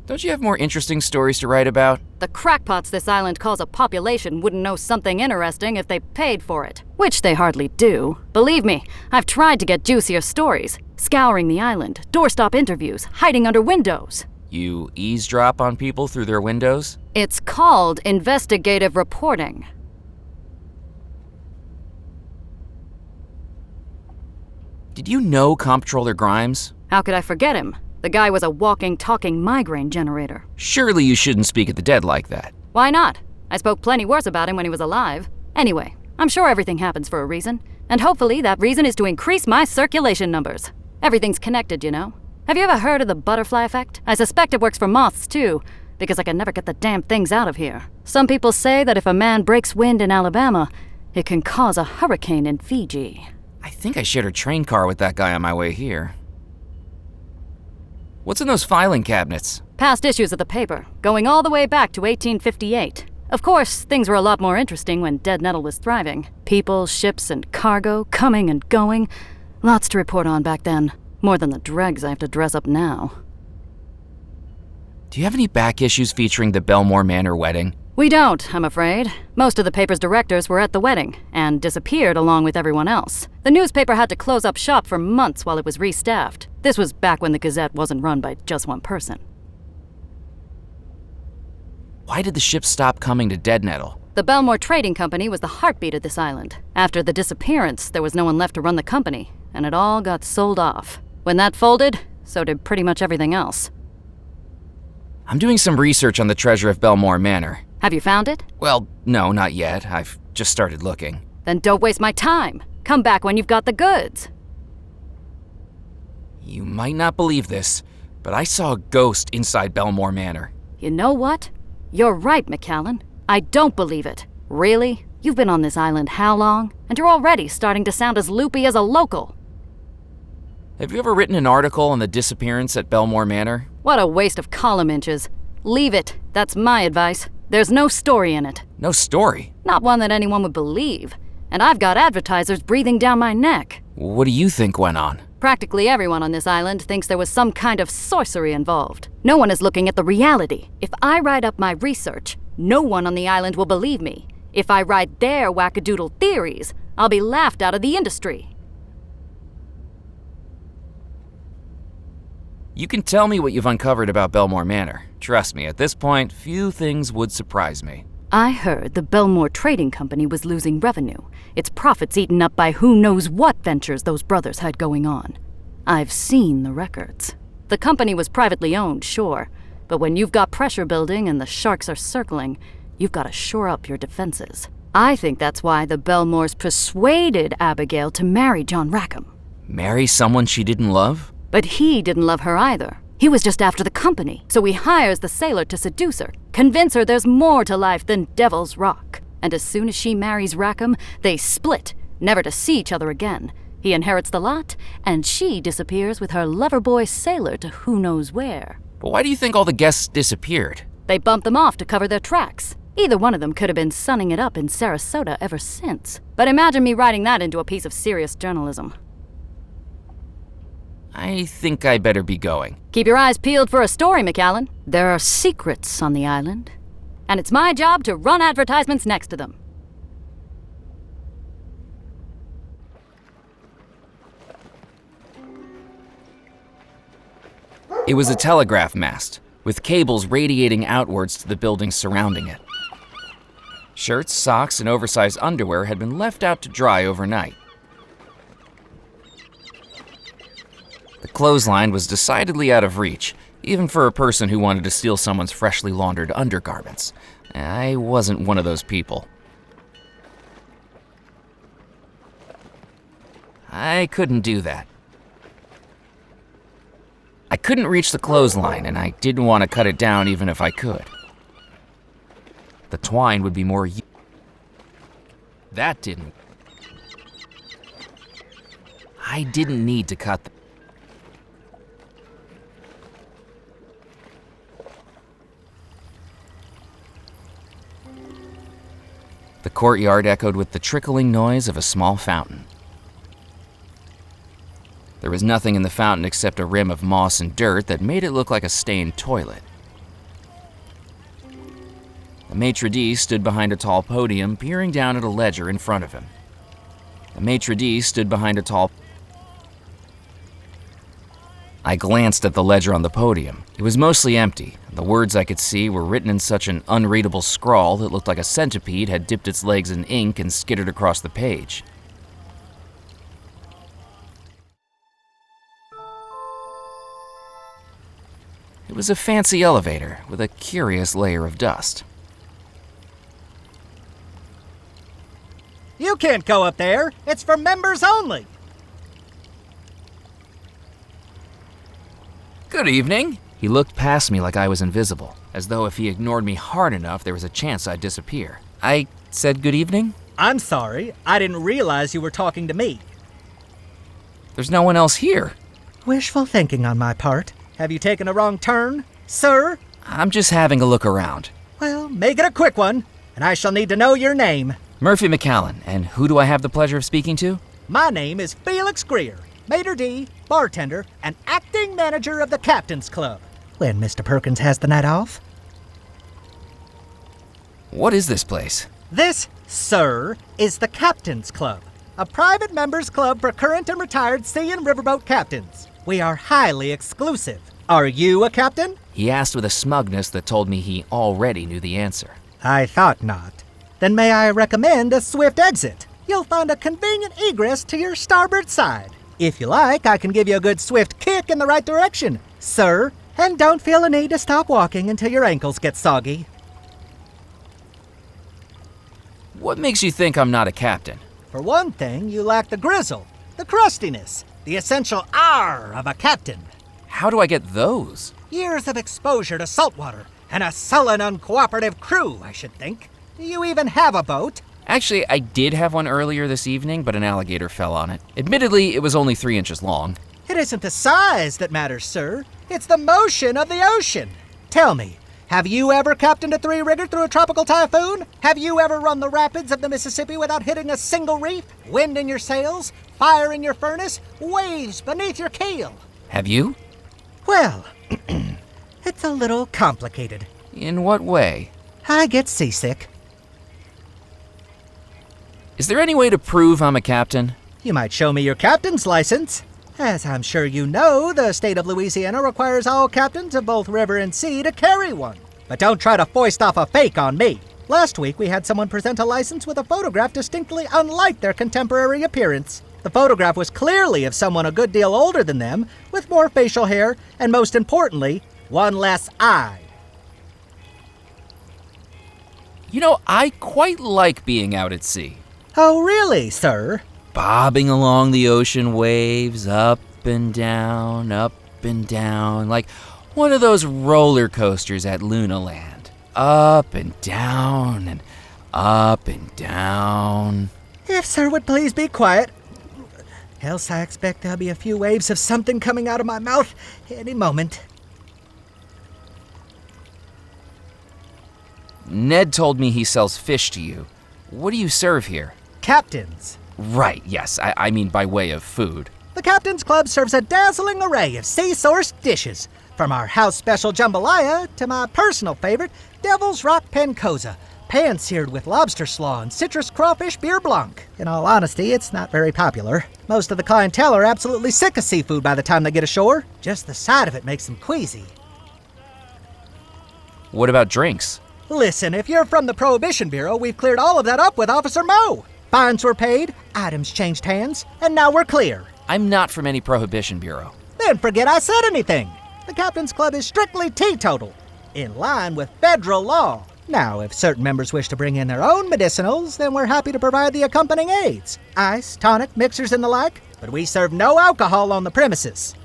Don't you have more interesting stories to write about? The crackpots this island calls a population wouldn't know something interesting if they paid for it. Which they hardly do. Believe me, I've tried to get juicier stories. Scouring the island, doorstop interviews, hiding under windows. You eavesdrop on people through their windows? It's called investigative reporting. Did you know Comptroller Grimes? How could I forget him? The guy was a walking, talking migraine generator. Surely you shouldn't speak at the dead like that. Why not? I spoke plenty worse about him when he was alive. Anyway, I'm sure everything happens for a reason. And hopefully that reason is to increase my circulation numbers. Everything's connected, you know. Have you ever heard of the butterfly effect? I suspect it works for moths, too, because I can never get the damn things out of here. Some people say that if a man breaks wind in Alabama, it can cause a hurricane in Fiji. I think I shared a train car with that guy on my way here. What's in those filing cabinets? Past issues of the paper, going all the way back to 1858. Of course, things were a lot more interesting when Dead Nettle was thriving. People, ships, and cargo coming and going. Lots to report on back then. More than the dregs I have to dress up now. Do you have any back issues featuring the Belmore Manor wedding? We don't, I'm afraid. Most of the paper's directors were at the wedding, and disappeared along with everyone else. The newspaper had to close up shop for months while it was restaffed. This was back when the Gazette wasn't run by just one person. Why did the ship stop coming to Dead Nettle? The Belmore Trading Company was the heartbeat of this island. After the disappearance, there was no one left to run the company, and it all got sold off. When that folded, so did pretty much everything else. I'm doing some research on the treasure of Belmore Manor. Have you found it? Well, no, not yet. I've just started looking. Then don't waste my time. Come back when you've got the goods. You might not believe this, but I saw a ghost inside Belmore Manor. You know what? You're right, McCallan. I don't believe it. Really? You've been on this island how long? And you're already starting to sound as loopy as a local. Have you ever written an article on the disappearance at Belmore Manor? What a waste of column inches. Leave it. That's my advice. There's no story in it. No story? Not one that anyone would believe. And I've got advertisers breathing down my neck. What do you think went on? Practically everyone on this island thinks there was some kind of sorcery involved. No one is looking at the reality. If I write up my research, no one on the island will believe me. If I write their wackadoodle theories, I'll be laughed out of the industry. You can tell me what you've uncovered about Belmore Manor. Trust me, at this point, few things would surprise me. I heard the Belmore Trading Company was losing revenue. Its profits eaten up by who knows what ventures those brothers had going on. I've seen the records. The company was privately owned, sure, but when you've got pressure building and the sharks are circling, you've got to shore up your defenses. I think that's why the Belmores persuaded Abigail to marry John Rackham. Marry someone she didn't love? But he didn't love her either. He was just after the company, so he hires the sailor to seduce her, convince her there's more to life than Devil's Rock. And as soon as she marries Rackham, they split, never to see each other again. He inherits the lot, and she disappears with her lover boy sailor to who knows where. But why do you think all the guests disappeared? They bumped them off to cover their tracks. Either one of them could have been sunning it up in Sarasota ever since. But imagine me writing that into a piece of serious journalism. I think I better be going. Keep your eyes peeled for a story, McAllen. There are secrets on the island, and it's my job to run advertisements next to them. It was a telegraph mast, with cables radiating outwards to the buildings surrounding it. Shirts, socks, and oversized underwear had been left out to dry overnight. The clothesline was decidedly out of reach, even for a person who wanted to steal someone's freshly laundered undergarments. I wasn't one of those people. I couldn't do that. I couldn't reach the clothesline, and I didn't want to cut it down even if I could. The twine would be more... That didn't... I didn't need to cut The courtyard echoed with the trickling noise of a small fountain. There was nothing in the fountain except a rim of moss and dirt that made it look like a stained toilet. The maitre d' stood behind a tall podium, peering down at a ledger in front of him. I glanced at the ledger on the podium. It was mostly empty. The words I could see were written in such an unreadable scrawl that looked like a centipede had dipped its legs in ink and skittered across the page. It was a fancy elevator with a curious layer of dust. You can't go up there. It's for members only. Good evening. He looked past me like I was invisible, as though if he ignored me hard enough, there was a chance I'd disappear. I said good evening? I'm sorry. I didn't realize you were talking to me. There's no one else here. Wishful thinking on my part. Have you taken a wrong turn, sir? I'm just having a look around. Well, make it a quick one, and I shall need to know your name. Murphy McAllen, and who do I have the pleasure of speaking to? My name is Felix Greer, maitre d', bartender, and acting manager of the Captain's Club. When Mr. Perkins has the night off. What is this place? This, sir, is the Captain's Club, a private members club for current and retired sea and riverboat captains. We are highly exclusive. Are you a captain? He asked with a smugness that told me he already knew the answer. I thought not. Then may I recommend a swift exit? You'll find a convenient egress to your starboard side. If you like, I can give you a good swift kick in the right direction, sir. And don't feel a need to stop walking until your ankles get soggy. What makes you think I'm not a captain? For one thing, you lack the grizzle, the crustiness, the essential R of a captain. How do I get those? Years of exposure to saltwater and a sullen, uncooperative crew, I should think. Do you even have a boat? Actually, I did have one earlier this evening, but an alligator fell on it. Admittedly, it was only 3 inches long. It isn't the size that matters, sir. It's the motion of the ocean. Tell me, have you ever captained a 3-rigger through a tropical typhoon? Have you ever run the rapids of the Mississippi without hitting a single reef? Wind in your sails, fire in your furnace, waves beneath your keel. Have you? Well, it's a little complicated. In what way? I get seasick. Is there any way to prove I'm a captain? You might show me your captain's license. As I'm sure you know, the state of Louisiana requires all captains of both river and sea to carry one. But don't try to foist off a fake on me. Last week we had someone present a license with a photograph distinctly unlike their contemporary appearance. The photograph was clearly of someone a good deal older than them, with more facial hair, and most importantly, one less eye. You know, I quite like being out at sea. Oh, really, sir? Bobbing along the ocean waves, up and down, like one of those roller coasters at Lunaland. Up and down and up and down. If sir would please be quiet. Else I expect there'll be a few waves of something coming out of my mouth any moment. Ned told me he sells fish to you. What do you serve here? Captains. Right, yes, I mean by way of food. The Captain's Club serves a dazzling array of sea-sourced dishes, from our house special jambalaya to my personal favorite, Devil's Rock Pancoza, pan-seared with lobster slaw and citrus crawfish beer blanc. In all honesty, it's not very popular. Most of the clientele are absolutely sick of seafood by the time they get ashore. Just the sight of it makes them queasy. What about drinks? Listen, if you're from the Prohibition Bureau, we've cleared all of that up with Officer Moe. Fines were paid, items changed hands, and now we're clear. I'm not from any Prohibition Bureau. Then forget I said anything. The Captain's Club is strictly teetotal, in line with federal law. Now, if certain members wish to bring in their own medicinals, then we're happy to provide the accompanying aids. Ice, tonic, mixers, and the like, but we serve no alcohol on the premises.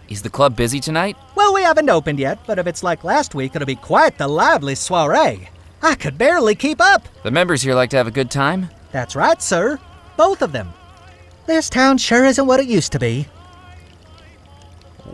Is the club busy tonight? Well, we haven't opened yet, but if it's like last week, it'll be quite the lively soiree. I could barely keep up. The members here like to have a good time? That's right, sir. Both of them. This town sure isn't what it used to be.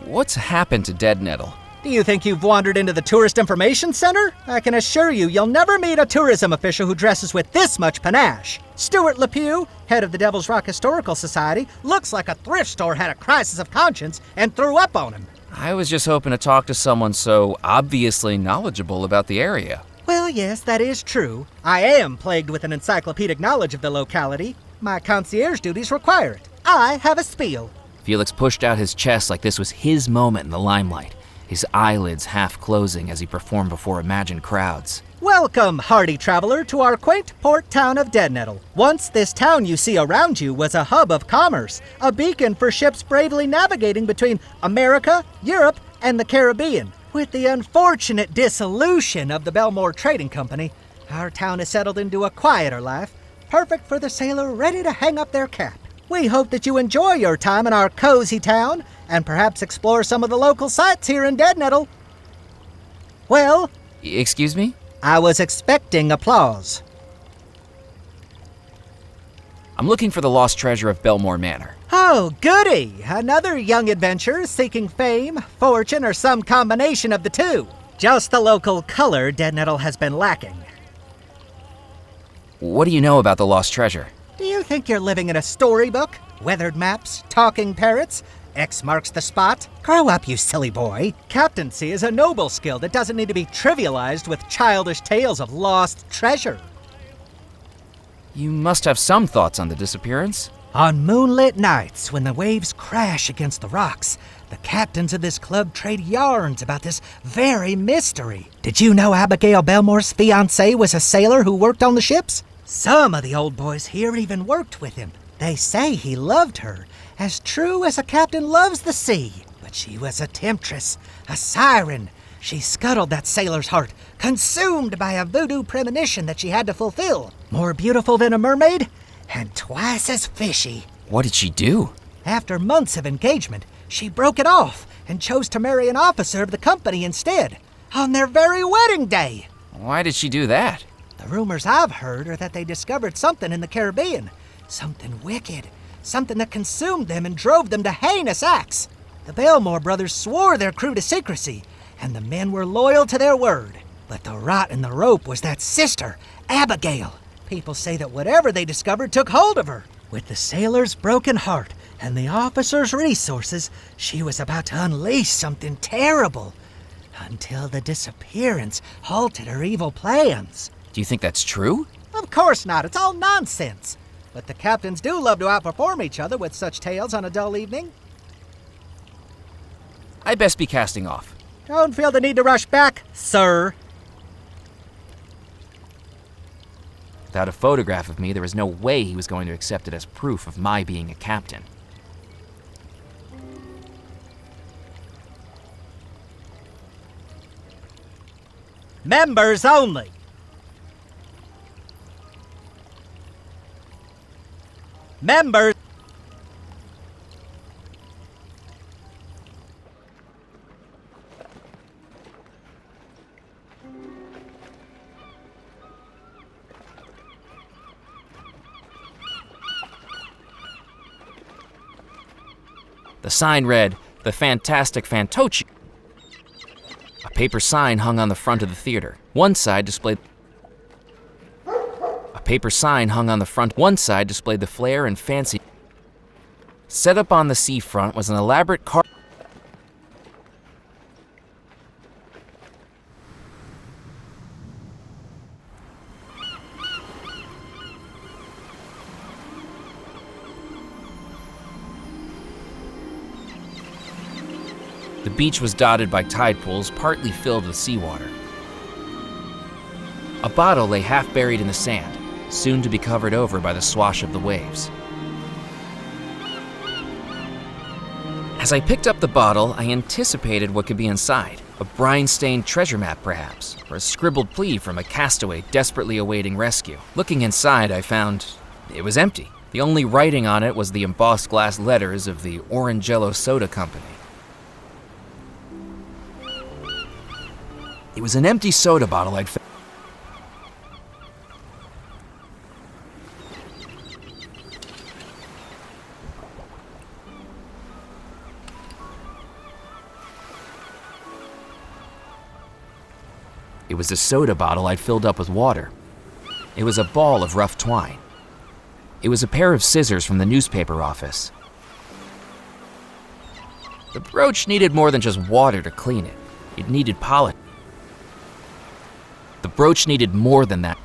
What's happened to Dead Nettle? Do you think you've wandered into the Tourist Information Center? I can assure you, you'll never meet a tourism official who dresses with this much panache. Stuart LePew, head of the Devil's Rock Historical Society, looks like a thrift store had a crisis of conscience and threw up on him. I was just hoping to talk to someone so obviously knowledgeable about the area. Well, yes, that is true. I am plagued with an encyclopedic knowledge of the locality. My concierge duties require it. I have a spiel. Felix pushed out his chest like this was his moment in the limelight, his eyelids half closing as he performed before imagined crowds. Welcome, hardy traveler, to our quaint port town of Dead Nettle. Once this town you see around you was a hub of commerce, a beacon for ships bravely navigating between America, Europe, and the Caribbean. With the unfortunate dissolution of the Belmore Trading Company, our town has settled into a quieter life, perfect for the sailor ready to hang up their cap. We hope that you enjoy your time in our cozy town and perhaps explore some of the local sites here in Dead Nettle. Well, Excuse me? I was expecting applause. I'm looking for the lost treasure of Belmore Manor. Oh, goody! Another young adventurer seeking fame, fortune, or some combination of the two. Just the local color Dead Nettle has been lacking. What do you know about the lost treasure? Do you think you're living in a storybook? Weathered maps, talking parrots, X marks the spot? Grow up, you silly boy. Captaincy is a noble skill that doesn't need to be trivialized with childish tales of lost treasure. You must have some thoughts on the disappearance. On moonlit nights, when the waves crash against the rocks, the captains of this club trade yarns about this very mystery. Did you know Abigail Belmore's fiancé was a sailor who worked on the ships? Some of the old boys here even worked with him. They say he loved her, as true as a captain loves the sea. But she was a temptress, a siren. She scuttled that sailor's heart, consumed by a voodoo premonition that she had to fulfill. More beautiful than a mermaid, and twice as fishy. What did she do? After months of engagement, she broke it off and chose to marry an officer of the company instead, on their very wedding day. Why did she do that? The rumors I've heard are that they discovered something in the Caribbean, something wicked, something that consumed them and drove them to heinous acts. The Belmore brothers swore their crew to secrecy, and the men were loyal to their word. But the rot in the rope was that sister, Abigail. People say that whatever they discovered took hold of her. With the sailor's broken heart and the officer's resources, she was about to unleash something terrible, until the disappearance halted her evil plans. Do you think that's true? Of course not. It's all nonsense. But the captains do love to outperform each other with such tales on a dull evening. I'd best be casting off. Don't feel the need to rush back, sir. Without a photograph of me, there was no way he was going to accept it as proof of my being a captain. Members only. Members. The sign read, "The Fantastic Fantocci." A paper sign hung on the front of the theater. One side displayed the flair and fancy. Set up on the seafront was an elaborate car. The beach was dotted by tide pools, partly filled with seawater. A bottle lay half buried in the sand, soon to be covered over by the swash of the waves. As I picked up the bottle, I anticipated what could be inside. A brine-stained treasure map, perhaps, or a scribbled plea from a castaway desperately awaiting rescue. Looking inside, I found it was empty. The only writing on it was the embossed glass letters of the Orangello Soda Company. It was an empty soda bottle I'd found. It was a soda bottle I'd filled up with water. It was a ball of rough twine. It was a pair of scissors from the newspaper office. The brooch needed more than just water to clean it. It needed polish. The brooch needed more than that.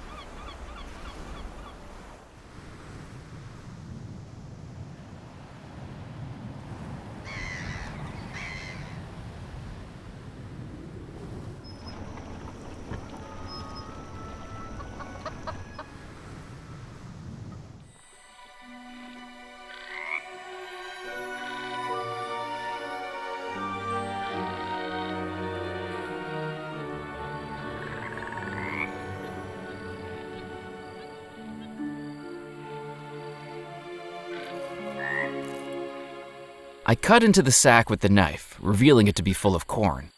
I cut into the sack with the knife, revealing it to be full of corn.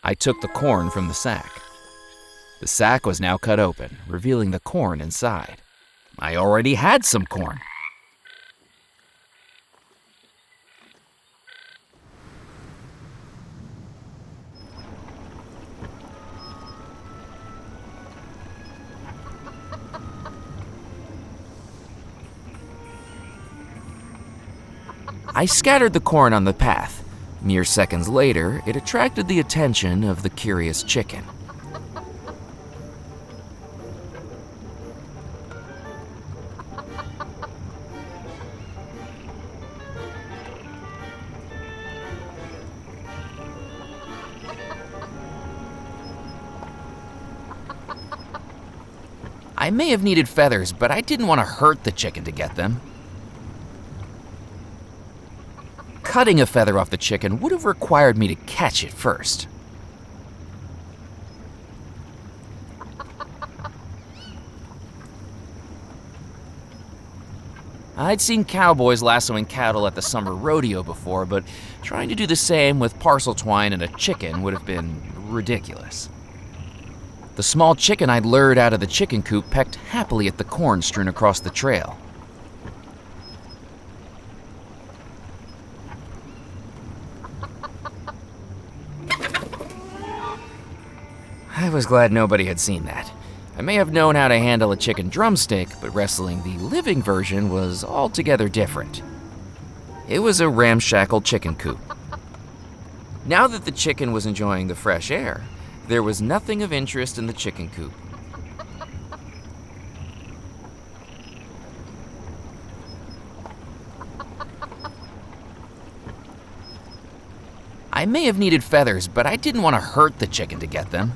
I took the corn from the sack. The sack was now cut open, revealing the corn inside. I already had some corn. I scattered the corn on the path. Mere seconds later, it attracted the attention of the curious chicken. I may have needed feathers, but I didn't want to hurt the chicken to get them. Cutting a feather off the chicken would have required me to catch it first. I'd seen cowboys lassoing cattle at the summer rodeo before, but trying to do the same with parcel twine and a chicken would have been ridiculous. The small chicken I'd lured out of the chicken coop pecked happily at the corn strewn across the trail. I was glad nobody had seen that. I may have known how to handle a chicken drumstick, but wrestling the living version was altogether different. It was a ramshackle chicken coop. Now that the chicken was enjoying the fresh air, there was nothing of interest in the chicken coop. I may have needed feathers, but I didn't want to hurt the chicken to get them.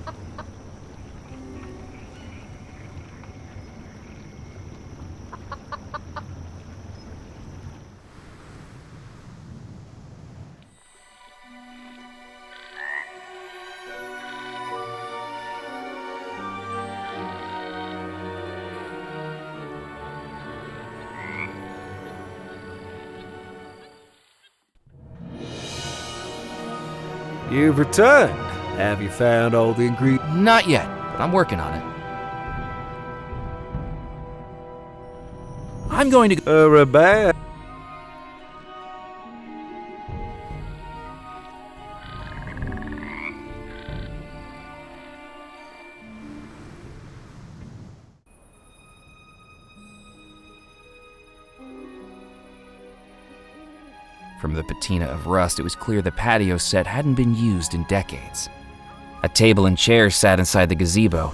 You've returned. Have you found all the ingredients? Not yet, but I'm working on it. I'm going to Rebecca. From the patina of rust, it was clear the patio set hadn't been used in decades. A table and chairs sat inside the gazebo.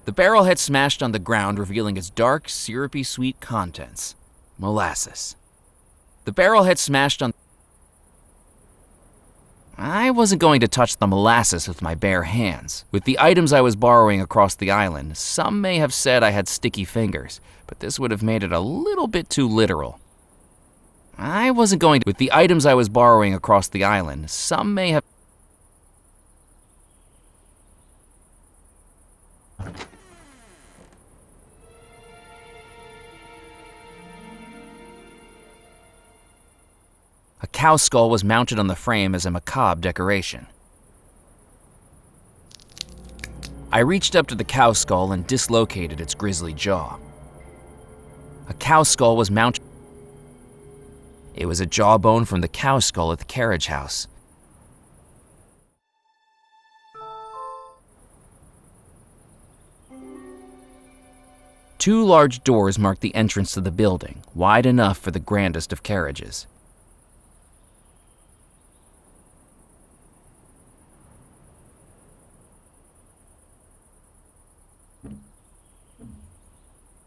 The barrel had smashed on the ground, revealing its dark, syrupy sweet contents. Molasses. The barrel had smashed on... I wasn't going to touch the molasses with my bare hands. With the items I was borrowing across the island, some may have said I had sticky fingers, but this would have made it a little bit too literal. I wasn't going to... With the items I was borrowing across the island, some may have... A cow skull was mounted on the frame as a macabre decoration. I reached up to the cow skull and dislocated its grisly jaw. A cow skull was mounted. It was a jawbone from the cow skull at the carriage house. Two large doors marked the entrance to the building, wide enough for the grandest of carriages.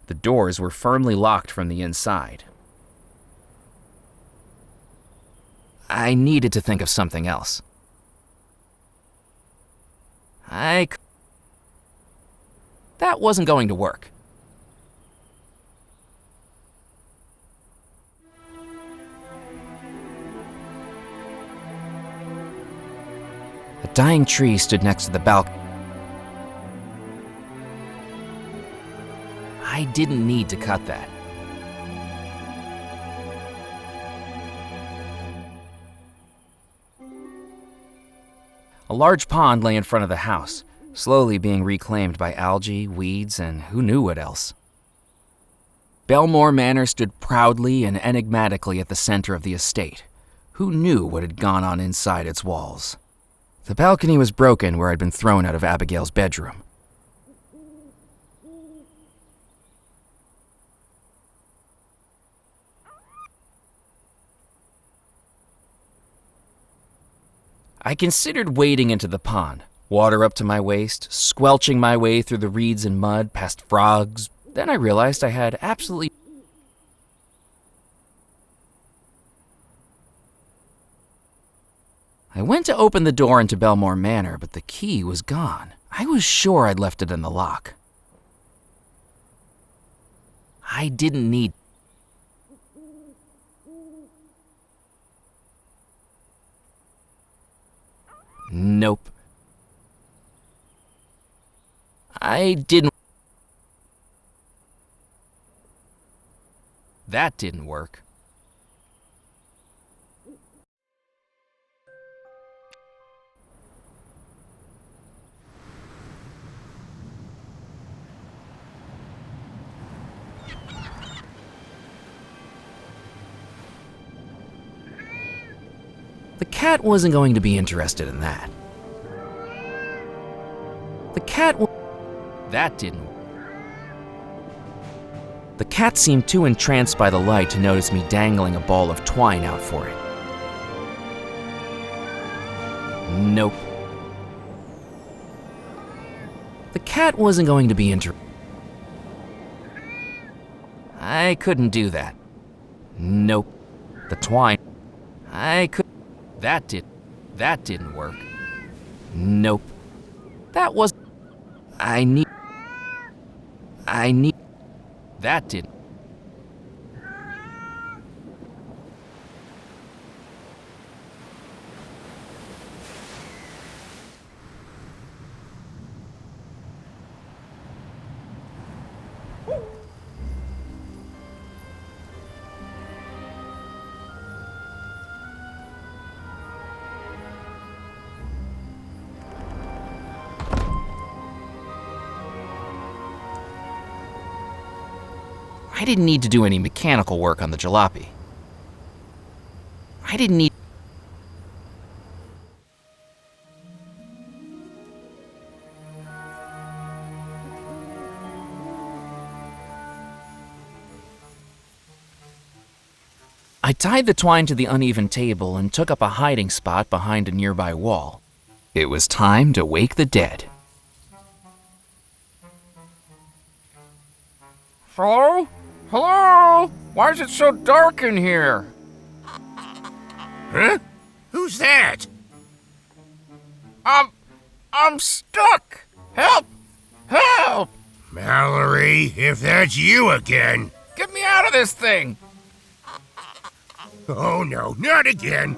The doors were firmly locked from the inside. I needed to think of something else. That wasn't going to work. A dying tree stood next to the balcony. I didn't need to cut that. A large pond lay in front of the house, slowly being reclaimed by algae, weeds, and who knew what else. Belmore Manor stood proudly and enigmatically at the center of the estate. Who knew what had gone on inside its walls? The balcony was broken where I'd been thrown out of Abigail's bedroom. I considered wading into the pond, water up to my waist, squelching my way through the reeds and mud, past frogs. Then I realized I had absolutely... I went to open the door into Belmore Manor, but the key was gone. I was sure I'd left it in the lock. I didn't need... Nope. I didn't... That didn't work. The cat wasn't going to be interested in that. That didn't. The cat seemed too entranced by the light to notice me dangling a ball of twine out for it. Nope. The cat wasn't going to be I couldn't do that. Nope. The twine. That didn't work. Nope. That was... I need... I need... That didn't... I didn't need to do any mechanical work on the jalopy. I didn't need... I tied the twine to the uneven table and took up a hiding spot behind a nearby wall. It was time to wake the dead. Hello? Hello? Why is it so dark in here? Huh? Who's that? I'm stuck! Help! Help! Mallory, if that's you again. Get me out of this thing! Oh no, not again.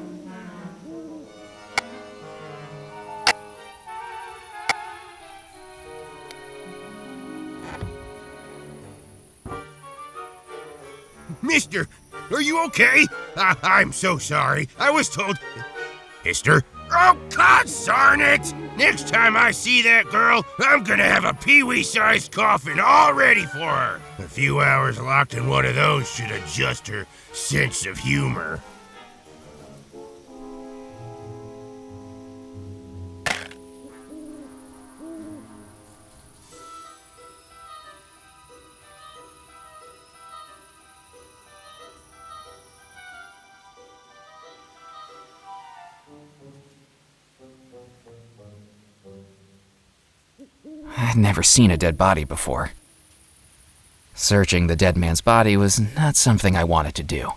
Mister, are you okay? I'm so sorry. I was told... Mister? Oh, God darn it! Next time I see that girl, I'm gonna have a peewee-sized coffin all ready for her. A few hours locked in one of those should adjust her sense of humor. I'd never seen a dead body before. Searching the dead man's body was not something I wanted to do.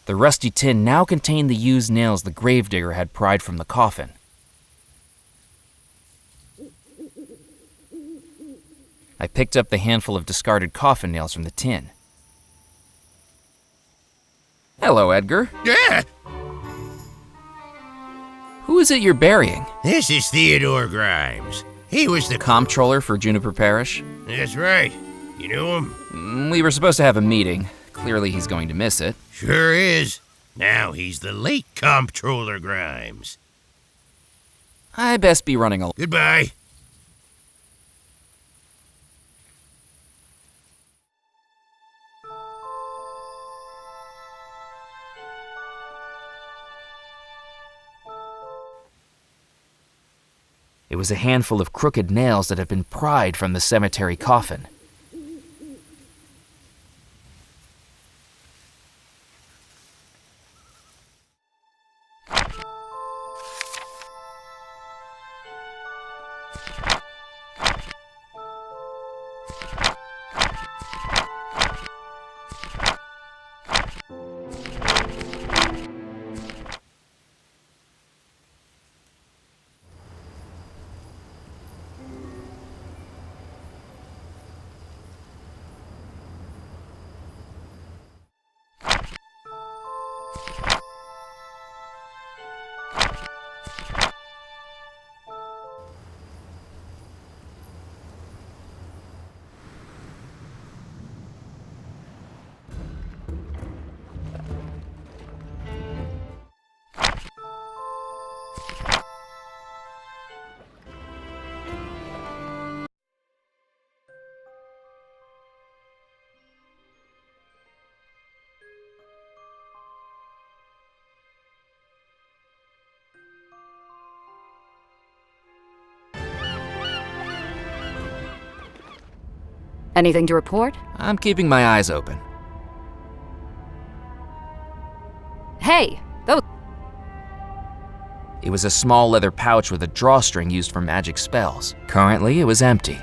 The rusty tin now contained the used nails the gravedigger had pried from the coffin. I picked up the handful of discarded coffin nails from the tin. Hello, Edgar. Yeah! Who is it you're burying? This is Theodore Grimes. He was the... Comptroller for Juniper Parish? That's right. You know him? We were supposed to have a meeting. Clearly he's going to miss it. Sure is. Now he's the late Comptroller Grimes. I best be running along. Goodbye. It was a handful of crooked nails that had been pried from the cemetery coffin. Anything to report? I'm keeping my eyes open. Hey, those... It was a small leather pouch with a drawstring used for magic spells. Currently, it was empty.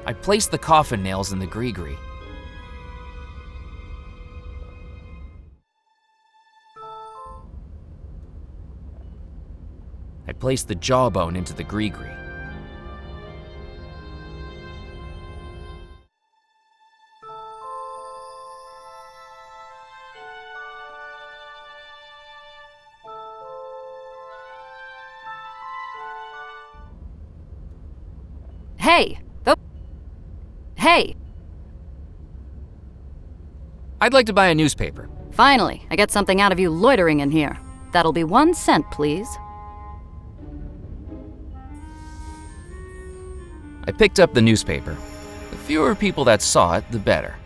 I placed the coffin nails in the Gris-Gris. I placed the jawbone into the Gris-Gris. Hey! Hey! I'd like to buy a newspaper. Finally, I get something out of you loitering in here. That'll be 1 cent, please. I picked up the newspaper. The fewer people that saw it, the better.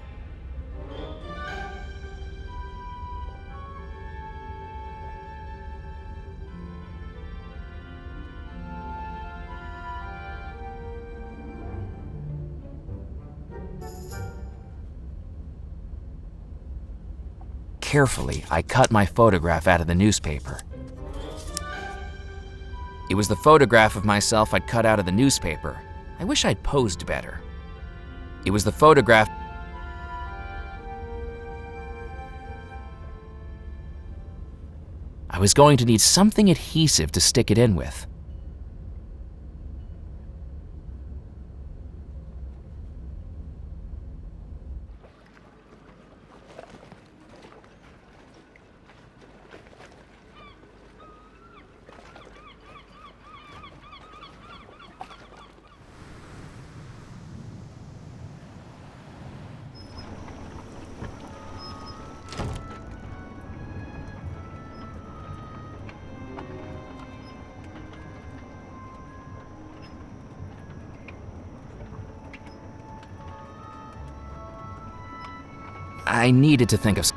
Carefully, I cut my photograph out of the newspaper. It was the photograph of myself I'd cut out of the newspaper. I wish I'd posed better. It was the photograph. I was going to need something adhesive to stick it in with. I needed to think of.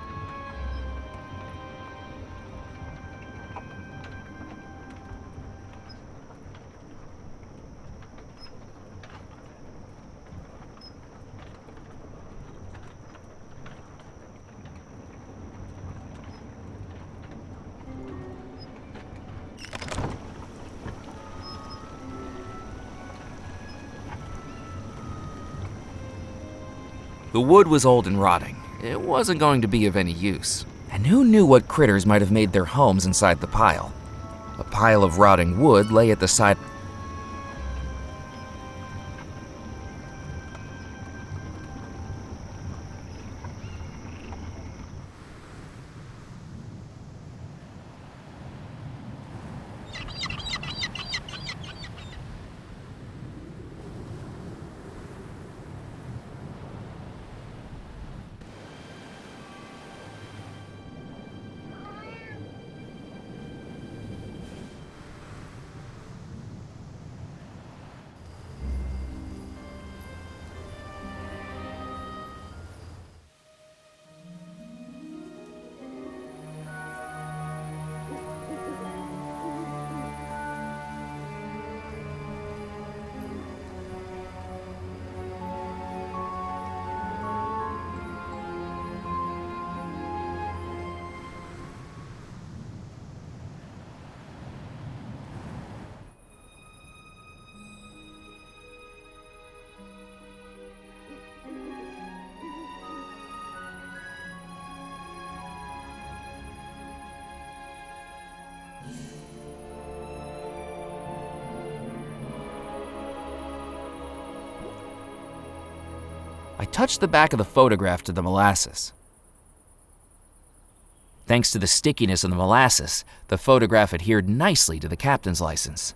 The wood was old and rotting. It wasn't going to be of any use. And who knew what critters might have made their homes inside the pile? A pile of rotting wood lay at the side. I touched the back of the photograph to the molasses. Thanks to the stickiness of the molasses, the photograph adhered nicely to the captain's license.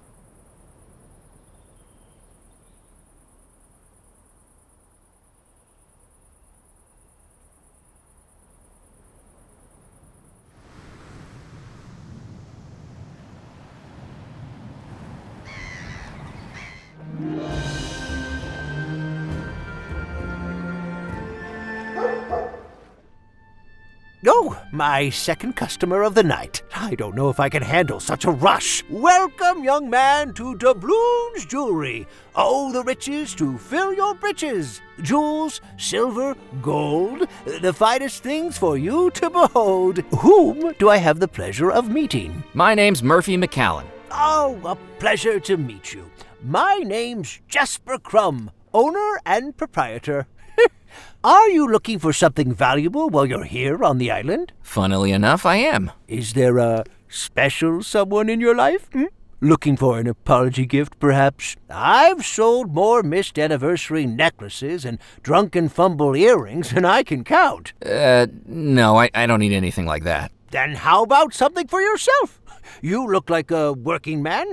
Oh, my second customer of the night. I don't know if I can handle such a rush. Welcome, young man, to Doubloon's Jewelry. Oh, the riches to fill your breeches. Jewels, silver, gold, the finest things for you to behold. Whom do I have the pleasure of meeting? My name's Murphy McCallan. Oh, a pleasure to meet you. My name's Jasper Crumb, owner and proprietor. Are you looking for something valuable while you're here on the island? Funnily enough, I am. Is there a special someone in your life? Looking for an apology gift, perhaps? I've sold more missed anniversary necklaces and drunken fumble earrings than I can count. No, I don't need anything like that. Then how about something for yourself? You look like a working man.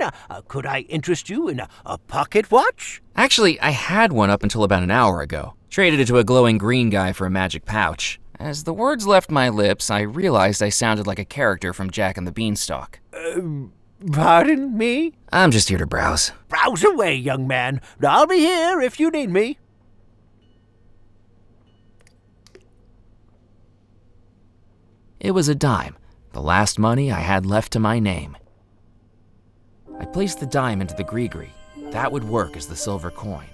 Could I interest you in a pocket watch? Actually, I had one up until about an hour ago. Traded it to a glowing green guy for a magic pouch. As the words left my lips, I realized I sounded like a character from Jack and the Beanstalk. Pardon me? I'm just here to browse. Browse away, young man. I'll be here if you need me. It was a dime, the last money I had left to my name. I placed the dime into the Gris-Gris. That would work as the silver coin.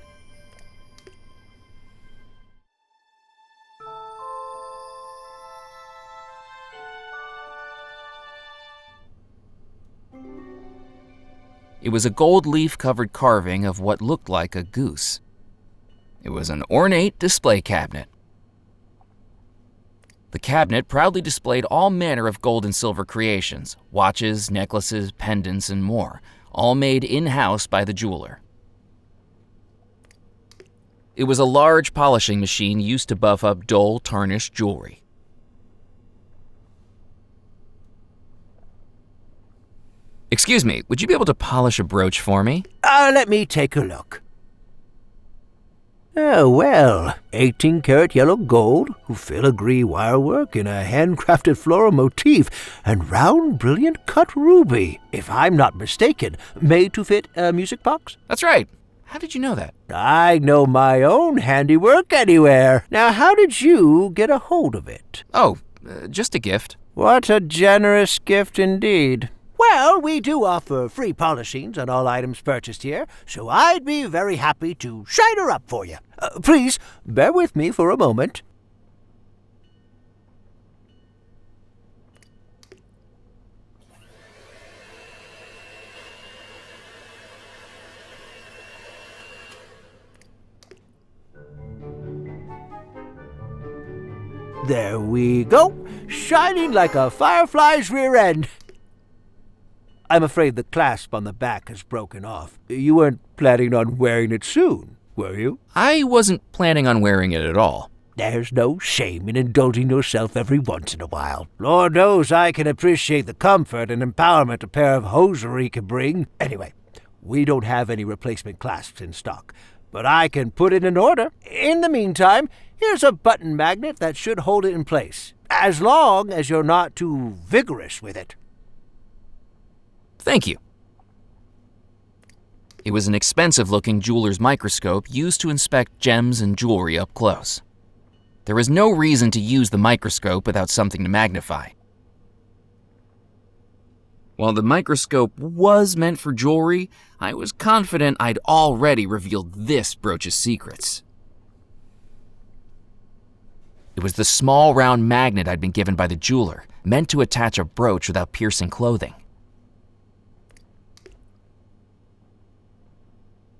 It was a gold leaf-covered carving of what looked like a goose. It was an ornate display cabinet. The cabinet proudly displayed all manner of gold and silver creations, watches, necklaces, pendants, and more, all made in-house by the jeweler. It was a large polishing machine used to buff up dull, tarnished jewelry. Excuse me, would you be able to polish a brooch for me? Let me take a look. Oh, well, 18-karat yellow gold, filigree wirework in a handcrafted floral motif, and round, brilliant cut ruby, if I'm not mistaken, made to fit a music box? That's right. How did you know that? I know my own handiwork anywhere. Now, how did you get a hold of it? Oh, just a gift. What a generous gift indeed. Well, we do offer free polishings on all items purchased here, so I'd be very happy to shine her up for you. Please, bear with me for a moment. There we go, shining like a firefly's rear end. I'm afraid the clasp on the back has broken off. You weren't planning on wearing it soon, were you? I wasn't planning on wearing it at all. There's no shame in indulging yourself every once in a while. Lord knows I can appreciate the comfort and empowerment a pair of hosiery can bring. Anyway, we don't have any replacement clasps in stock, but I can put it in order. In the meantime, here's a button magnet that should hold it in place, as long as you're not too vigorous with it. Thank you. It was an expensive-looking jeweler's microscope used to inspect gems and jewelry up close. There was no reason to use the microscope without something to magnify. While the microscope was meant for jewelry, I was confident I'd already revealed this brooch's secrets. It was the small round magnet I'd been given by the jeweler, meant to attach a brooch without piercing clothing.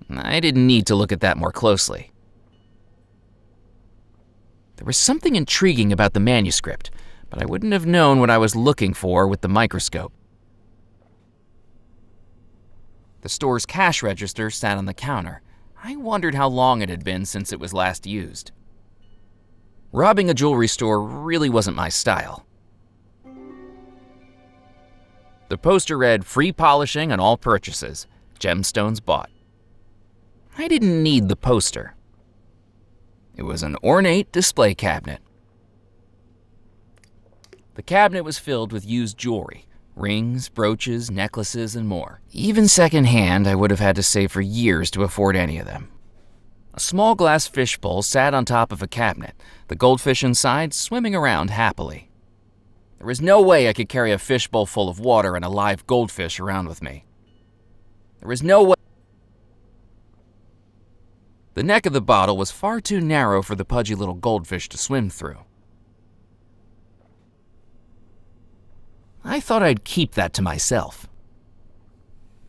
I didn't need to look at that more closely. There was something intriguing about the manuscript, but I wouldn't have known what I was looking for with the microscope. The store's cash register sat on the counter. I wondered how long it had been since it was last used. Robbing a jewelry store really wasn't my style. The poster read, "Free polishing on all purchases. Gemstones bought." I didn't need the poster. It was an ornate display cabinet. The cabinet was filled with used jewelry, rings, brooches, necklaces, and more. Even secondhand, I would have had to save for years to afford any of them. A small glass fishbowl sat on top of a cabinet, the goldfish inside swimming around happily. There was no way I could carry a fishbowl full of water and a live goldfish around with me. There was no way. The neck of the bottle was far too narrow for the pudgy little goldfish to swim through. I thought I'd keep that to myself.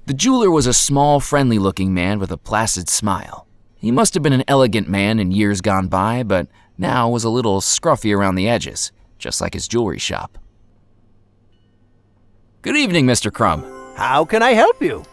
The jeweler was a small, friendly-looking man with a placid smile. He must have been an elegant man in years gone by, but now was a little scruffy around the edges, just like his jewelry shop. Good evening, Mr. Crumb. How can I help you?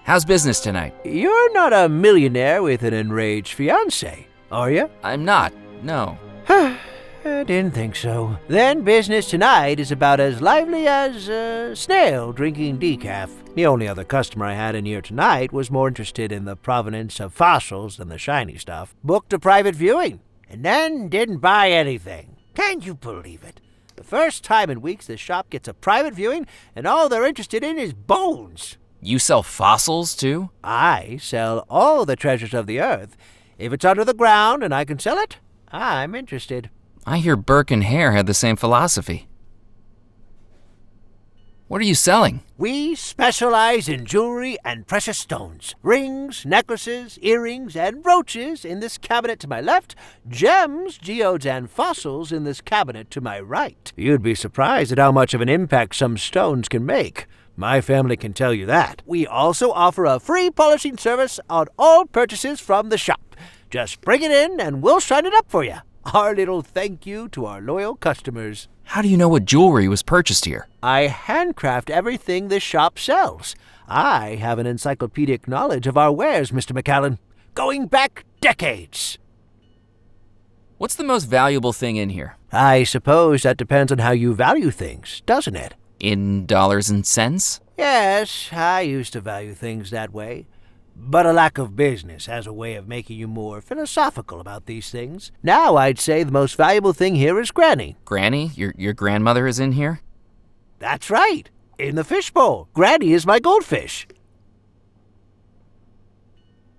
How's business tonight? You're not a millionaire with an enraged fiancé, are you? I'm not, no. I didn't think so. Then business tonight is about as lively as a snail drinking decaf. The only other customer I had in here tonight was more interested in the provenance of fossils than the shiny stuff. Booked a private viewing, and then didn't buy anything. Can you believe it? The first time in weeks the shop gets a private viewing, and all they're interested in is bones. You sell fossils, too? I sell all the treasures of the earth. If it's under the ground and I can sell it, I'm interested. I hear Burke and Hare had the same philosophy. What are you selling? We specialize in jewelry and precious stones. Rings, necklaces, earrings, and brooches in this cabinet to my left. Gems, geodes, and fossils in this cabinet to my right. You'd be surprised at how much of an impact some stones can make. My family can tell you that. We also offer a free polishing service on all purchases from the shop. Just bring it in and we'll shine it up for you. Our little thank you to our loyal customers. How do you know what jewelry was purchased here? I handcraft everything this shop sells. I have an encyclopedic knowledge of our wares, Mr. McAllen, going back decades. What's the most valuable thing in here? I suppose that depends on how you value things, doesn't it? In dollars and cents? Yes, I used to value things that way. But a lack of business has a way of making you more philosophical about these things. Now I'd say the most valuable thing here is Granny. Granny? Your grandmother is in here? That's right. In the fishbowl. Granny is my goldfish.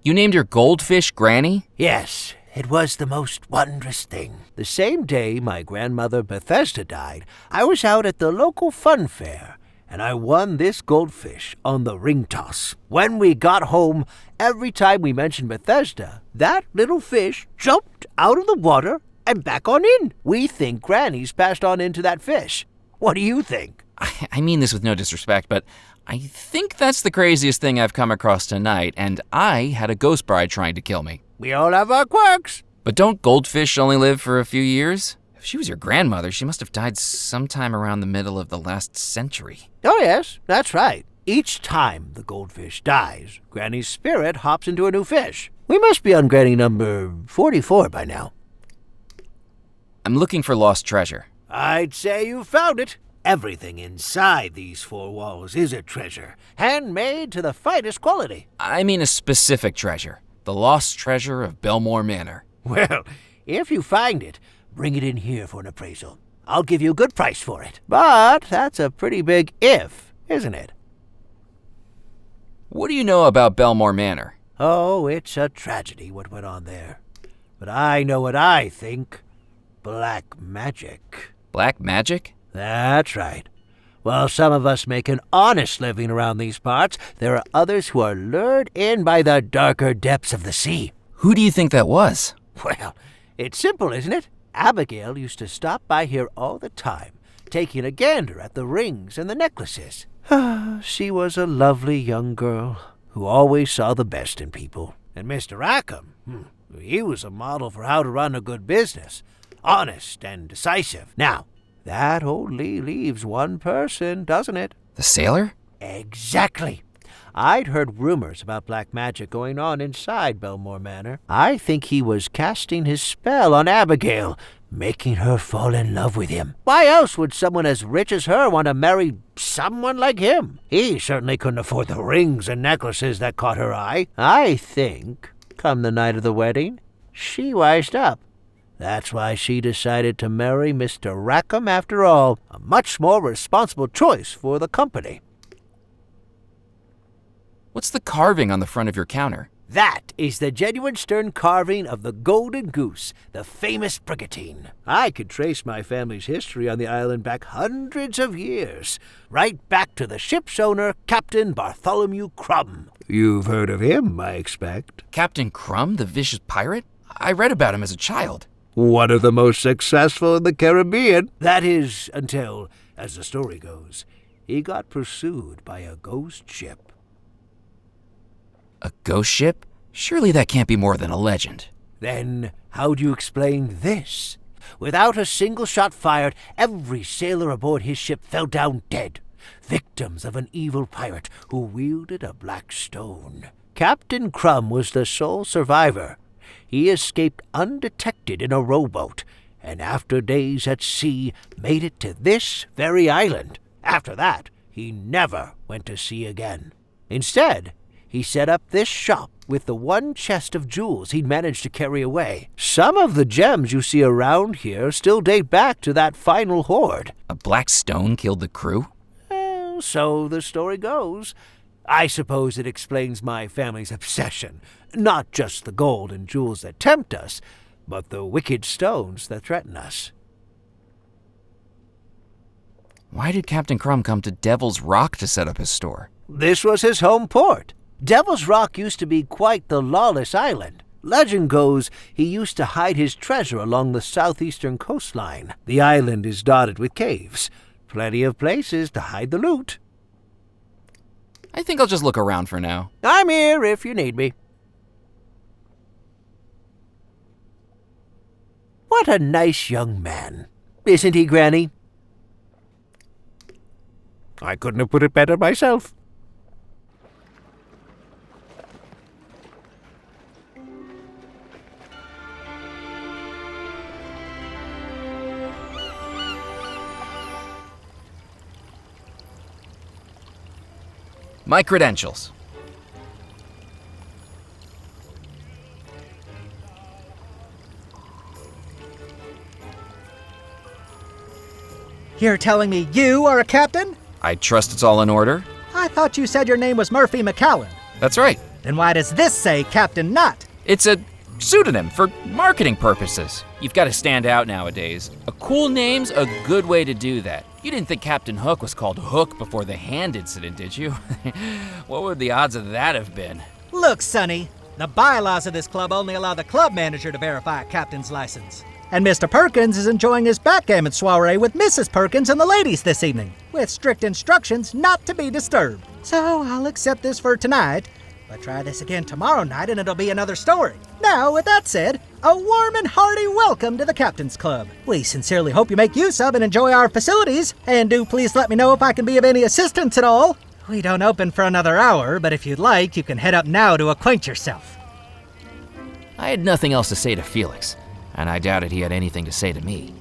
You named your goldfish Granny? Yes, it was the most wondrous thing. The same day my grandmother Bethesda died, I was out at the local fun fair, and I won this goldfish on the ring toss. When we got home, every time we mentioned Bethesda, that little fish jumped out of the water and back on in. We think Granny's passed on into that fish. What do you think? I mean this with no disrespect, but I think that's the craziest thing I've come across tonight, and I had a ghost bride trying to kill me. We all have our quirks. But don't goldfish only live for a few years? If she was your grandmother, she must have died sometime around the middle of the last century. Oh yes, that's right. Each time the goldfish dies, Granny's spirit hops into a new fish. We must be on Granny number 44 by now. I'm looking for lost treasure. I'd say you found it. Everything inside these four walls is a treasure, handmade to the finest quality. I mean a specific treasure. The lost treasure of Belmore Manor. Well, if you find it, bring it in here for an appraisal. I'll give you a good price for it. But that's a pretty big if, isn't it? What do you know about Belmore Manor? Oh, it's a tragedy what went on there. But I know what I think. Black magic. Black magic? That's right. While some of us make an honest living around these parts, there are others who are lured in by the darker depths of the sea. Who do you think that was? Well, it's simple, isn't it? Abigail used to stop by here all the time, taking a gander at the rings and the necklaces. She was a lovely young girl who always saw the best in people. And Mr. Rackham, he was a model for how to run a good business, honest and decisive. Now, that only leaves one person, doesn't it? The sailor? Exactly. I'd heard rumors about black magic going on inside Belmore Manor. I think he was casting his spell on Abigail, making her fall in love with him. Why else would someone as rich as her want to marry someone like him? He certainly couldn't afford the rings and necklaces that caught her eye. I think, come the night of the wedding, she wised up. That's why she decided to marry Mr. Rackham after all, a much more responsible choice for the company. What's the carving on the front of your counter? That is the genuine stern carving of the Golden Goose, the famous brigantine. I could trace my family's history on the island back hundreds of years, right back to the ship's owner, Captain Bartholomew Crumb. You've heard of him, I expect. Captain Crumb, the vicious pirate? I read about him as a child. One of the most successful in the Caribbean. That is, until, as the story goes, he got pursued by a ghost ship. A ghost ship? Surely that can't be more than a legend. Then how do you explain this? Without a single shot fired, every sailor aboard his ship fell down dead. victims of an evil pirate who wielded a black stone. Captain Crumb was the sole survivor. He escaped undetected in a rowboat, and after days at sea, made it to this very island. After that, he never went to sea again. Instead, he set up this shop with the one chest of jewels he'd managed to carry away. Some of the gems you see around here still date back to that final hoard. A black stone killed the crew? Well, so the story goes. I suppose it explains my family's obsession. Not just the gold and jewels that tempt us, but the wicked stones that threaten us. Why did Captain Crumb come to Devil's Rock to set up his store? This was his home port. Devil's Rock used to be quite the lawless island. Legend goes he used to hide his treasure along the southeastern coastline. The island is dotted with caves. Plenty of places to hide the loot. I think I'll just look around for now. I'm here if you need me. What a nice young man. Isn't he, Granny? I couldn't have put it better myself. My credentials. You're telling me you are a captain? I trust it's all in order? I thought you said your name was Murphy McCallan. That's right. Then why does this say Captain Knott? It's a pseudonym for marketing purposes. You've got to stand out nowadays. A cool name's a good way to do that. You didn't think Captain Hook was called Hook before the hand incident, did you? What would the odds of that have been? Look, Sonny, the bylaws of this club only allow the club manager to verify a captain's license. And Mr. Perkins is enjoying his backgammon soiree with Mrs. Perkins and the ladies this evening, with strict instructions not to be disturbed. So I'll accept this for tonight, but try this again tomorrow night and it'll be another story. Now, with that said, a warm and hearty welcome to the Captain's Club. We sincerely hope you make use of and enjoy our facilities, and do please let me know if I can be of any assistance at all. We don't open for another hour, but if you'd like, you can head up now to acquaint yourself. I had nothing else to say to Felix, and I doubted he had anything to say to me.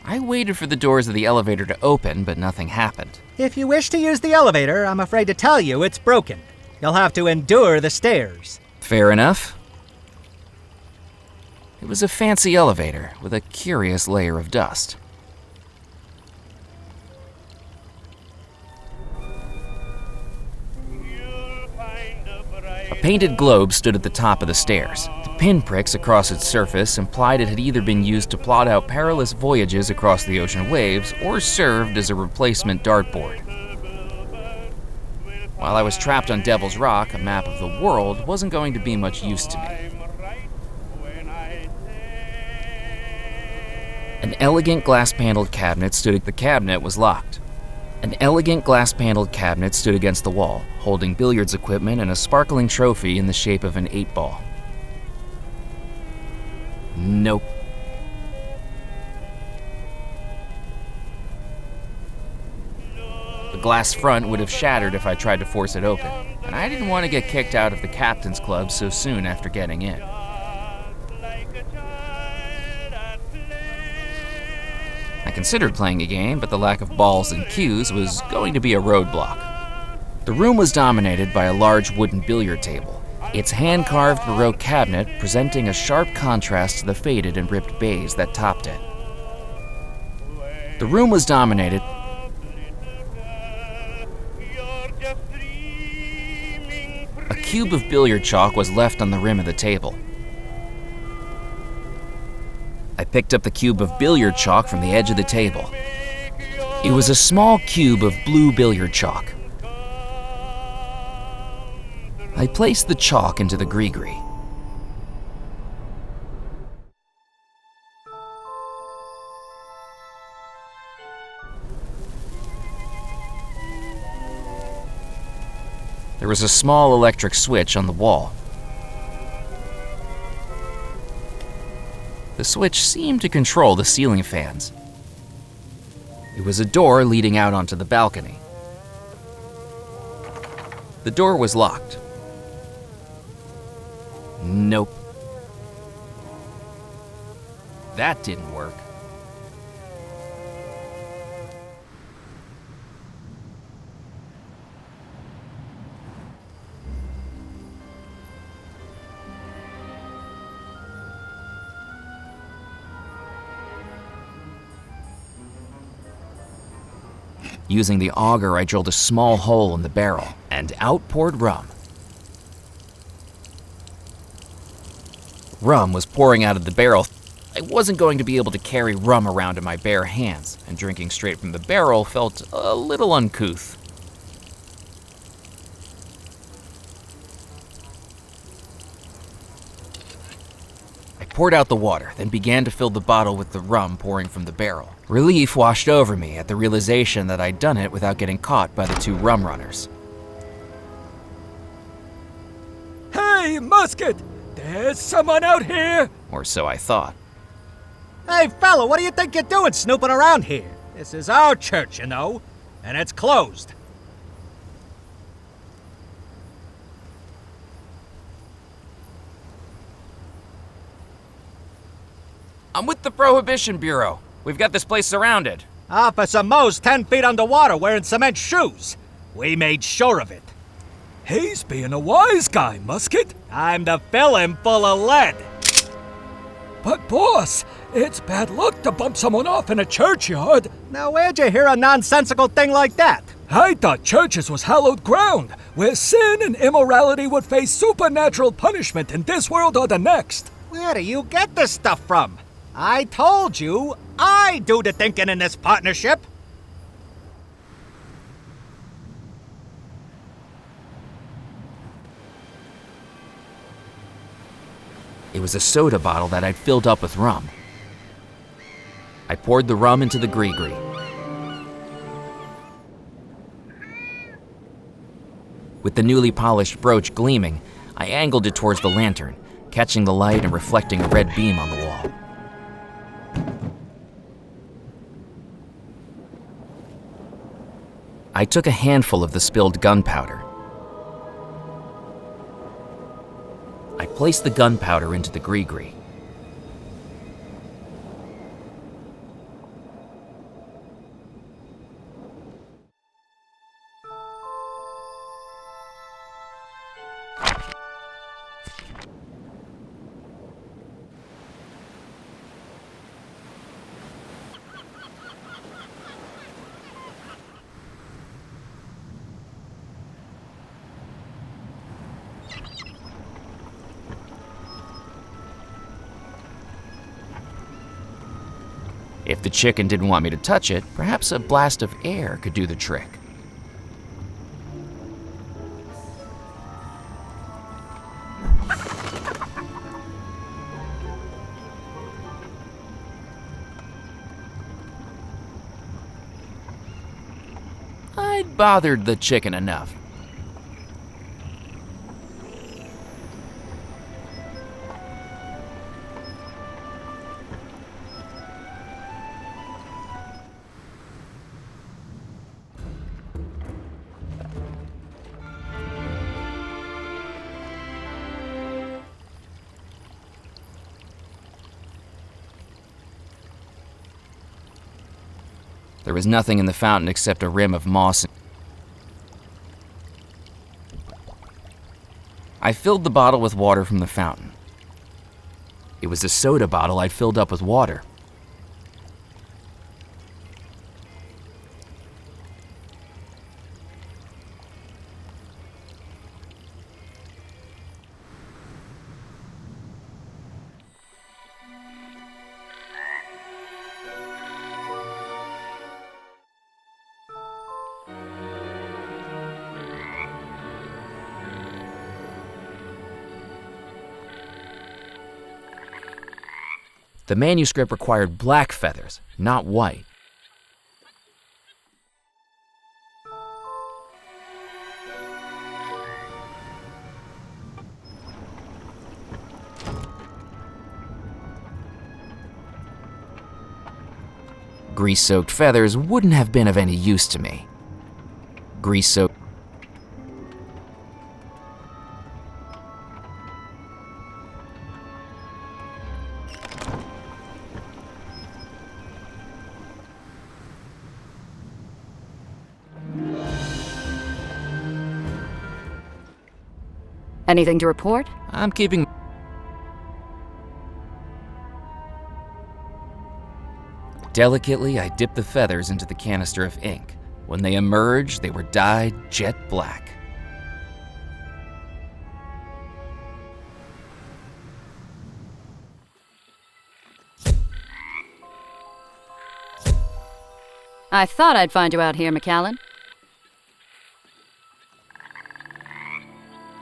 I waited for the doors of the elevator to open, but nothing happened. If you wish to use the elevator, I'm afraid to tell you it's broken. You'll have to endure the stairs. Fair enough. It was a fancy elevator with a curious layer of dust. A painted globe stood at the top of the stairs. The pinpricks across its surface implied it had either been used to plot out perilous voyages across the ocean waves or served as a replacement dartboard. While I was trapped on Devil's Rock, a map of the world wasn't going to be much use to me. An elegant glass-paneled cabinet stood. The cabinet was locked. An elegant glass-paneled cabinet stood against the wall, holding billiards equipment and a sparkling trophy in the shape of an 8-ball. Nope. The glass front would have shattered if I tried to force it open, and I didn't want to get kicked out of the Captain's Club so soon after getting in. I considered playing a game, but the lack of balls and cues was going to be a roadblock. The room was dominated by a large wooden billiard table, its hand-carved Baroque cabinet presenting a sharp contrast to the faded and ripped baize that topped it. The room was dominated. A cube of billiard chalk was left on the rim of the table. I picked up the cube of billiard chalk from the edge of the table. It was a small cube of blue billiard chalk. I placed the chalk into the Gris-Gris. There was a small electric switch on the wall. The switch seemed to control the ceiling fans. It was a door leading out onto the balcony. The door was locked. Nope. That didn't work. Using the auger, I drilled a small hole in the barrel, and out poured rum. Rum was pouring out of the barrel. I wasn't going to be able to carry rum around in my bare hands, and drinking straight from the barrel felt a little uncouth. I poured out the water, then began to fill the bottle with the rum pouring from the barrel. Relief washed over me at the realization that I'd done it without getting caught by the two rum runners. Hey, Musket! There's someone out here! Or so I thought. Hey, fella, what do you think you're doing snooping around here? This is our church, you know, and it's closed. I'm with the Prohibition Bureau. We've got this place surrounded. Officer Moe's 10 feet underwater wearing cement shoes. We made sure of it. He's being a wise guy, Musket. Time to fill him full of lead. But boss, it's bad luck to bump someone off in a churchyard. Now, where'd you hear a nonsensical thing like that? I thought churches was hallowed ground, where sin and immorality would face supernatural punishment in this world or the next. Where do you get this stuff from? I told you, I do the thinking in this partnership. It was a soda bottle that I'd filled up with rum. I poured the rum into the Gris-Gris. With the newly polished brooch gleaming, I angled it towards the lantern, catching the light and reflecting a red beam on the wall. I took a handful of the spilled gunpowder. I placed the gunpowder into the Gris-Gris. If the chicken didn't want me to touch it, perhaps a blast of air could do the trick. I'd bothered the chicken enough. There was nothing in the fountain except a rim of moss. I filled the bottle with water from the fountain. It was a soda bottle I'd filled up with water. The manuscript required black feathers, not white. Grease-soaked feathers wouldn't have been of any use to me. Grease-soaked... Anything to report? I'm keeping... Delicately, I dipped the feathers into the canister of ink. When they emerged, they were dyed jet black. I thought I'd find you out here, McAllen.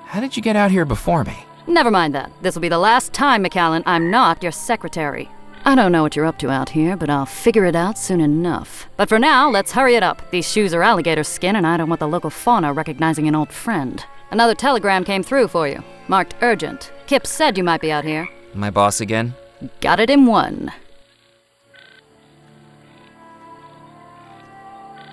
How did you get out here before me? Never mind that. This will be the last time, McAllen. I'm not your secretary. I don't know what you're up to out here, but I'll figure it out soon enough. But for now, let's hurry it up. These shoes are alligator skin, and I don't want the local fauna recognizing an old friend. Another telegram came through for you, marked urgent. Kip said you might be out here. My boss again? Got it in one.